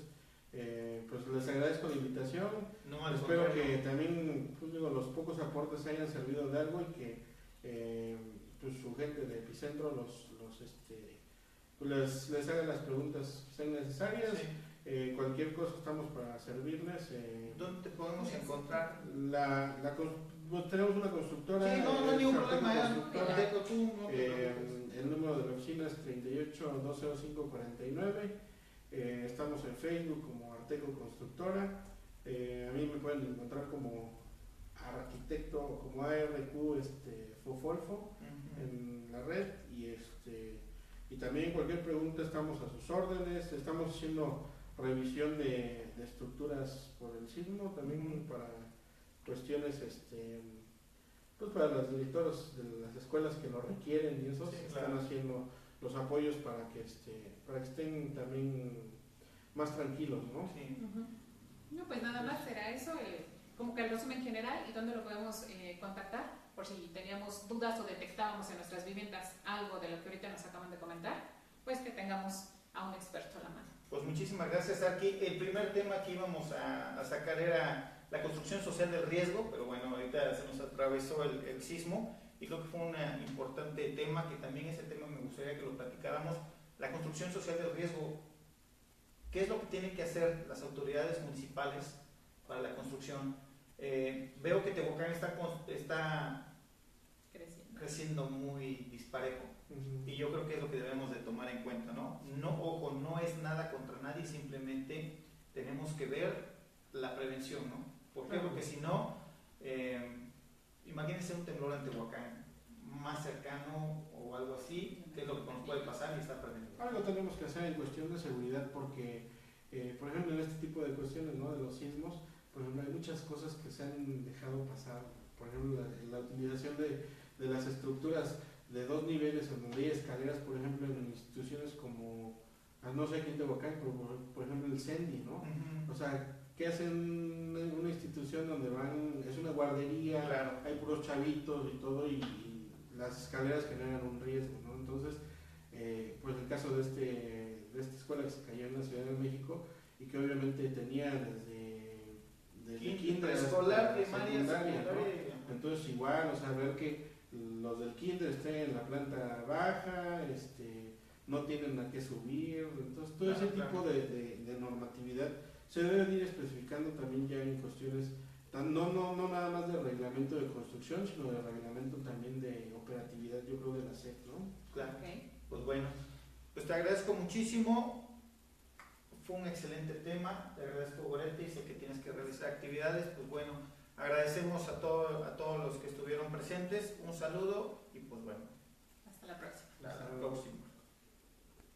pues les agradezco la invitación, espero que también los pocos aportes hayan servido de algo y que pues su gente de Epicentro les haga las preguntas que sean necesarias. Sí. Cualquier cosa estamos para servirles. ¿Dónde te podemos encontrar? Pues tenemos una constructora. Sí, no hay ningún Arteco problema. Constructora. El El número de la oficina es 38-205-49. Estamos en Facebook como Arteco Constructora. A mí me pueden encontrar como arquitecto, como ARQ Fofolfo en la red. Y también cualquier pregunta estamos a sus órdenes. Estamos haciendo revisión de estructuras por el sismo, también para cuestiones, pues para los directores de las escuelas que lo requieren y eso, sí, están claro. haciendo los apoyos para que estén también más tranquilos, ¿no? Sí. No, pues nada más será eso, como que el resumen general y dónde lo podemos contactar, por si teníamos dudas o detectábamos en nuestras viviendas algo de lo que ahorita nos acaban de comentar, pues que tengamos a un experto a la mano. Pues muchísimas gracias, Arqui. El primer tema que íbamos a sacar era la construcción social del riesgo, pero bueno, ahorita se nos atravesó el sismo y creo que fue un importante tema, que también ese tema me gustaría que lo platicáramos, la construcción social del riesgo. ¿Qué es lo que tienen que hacer las autoridades municipales para la construcción? Veo que Tehuacán está creciendo muy disparejo y yo creo que es lo que debemos de tomar en cuenta, ¿no? Ojo, no es nada contra nadie, simplemente tenemos que ver la prevención, ¿no? ¿Por qué? Porque si no, imagínense un temblor en Tehuacán más cercano o algo así, que es lo que nos puede pasar y está prevenido. Algo tenemos que hacer en cuestión de seguridad porque, por ejemplo, en este tipo de cuestiones, ¿no? De los sismos, por ejemplo, hay muchas cosas que se han dejado pasar. Por ejemplo, la utilización de las estructuras de 2 niveles en donde hay escaleras, por ejemplo, en instituciones como, no sé aquí en Tehuacán, pero por ejemplo el CENDI, ¿no? O sea, ¿qué hacen en una institución donde es una guardería, claro, hay puros chavitos y todo, y las escaleras generan un riesgo, ¿no? Entonces, pues el caso de esta escuela que se cayó en la Ciudad de México y que obviamente tenía desde kinder escolar, hasta primaria, secundaria, ¿no? secundaria. Entonces igual, o sea, ver que los del kinder estén en la planta baja, no tienen a qué subir, entonces todo ese tipo de normatividad se debe de ir especificando también ya en cuestiones, no nada más de reglamento de construcción, sino de reglamento también de operatividad, yo creo, de la SEC, ¿no? Claro. Okay. Pues bueno, pues te agradezco muchísimo. Fue un excelente tema. Te agradezco, Goretti. Sé que tienes que realizar actividades. Pues bueno, agradecemos a todos los que estuvieron presentes. Un saludo y pues bueno. Hasta la próxima. Hasta la próxima.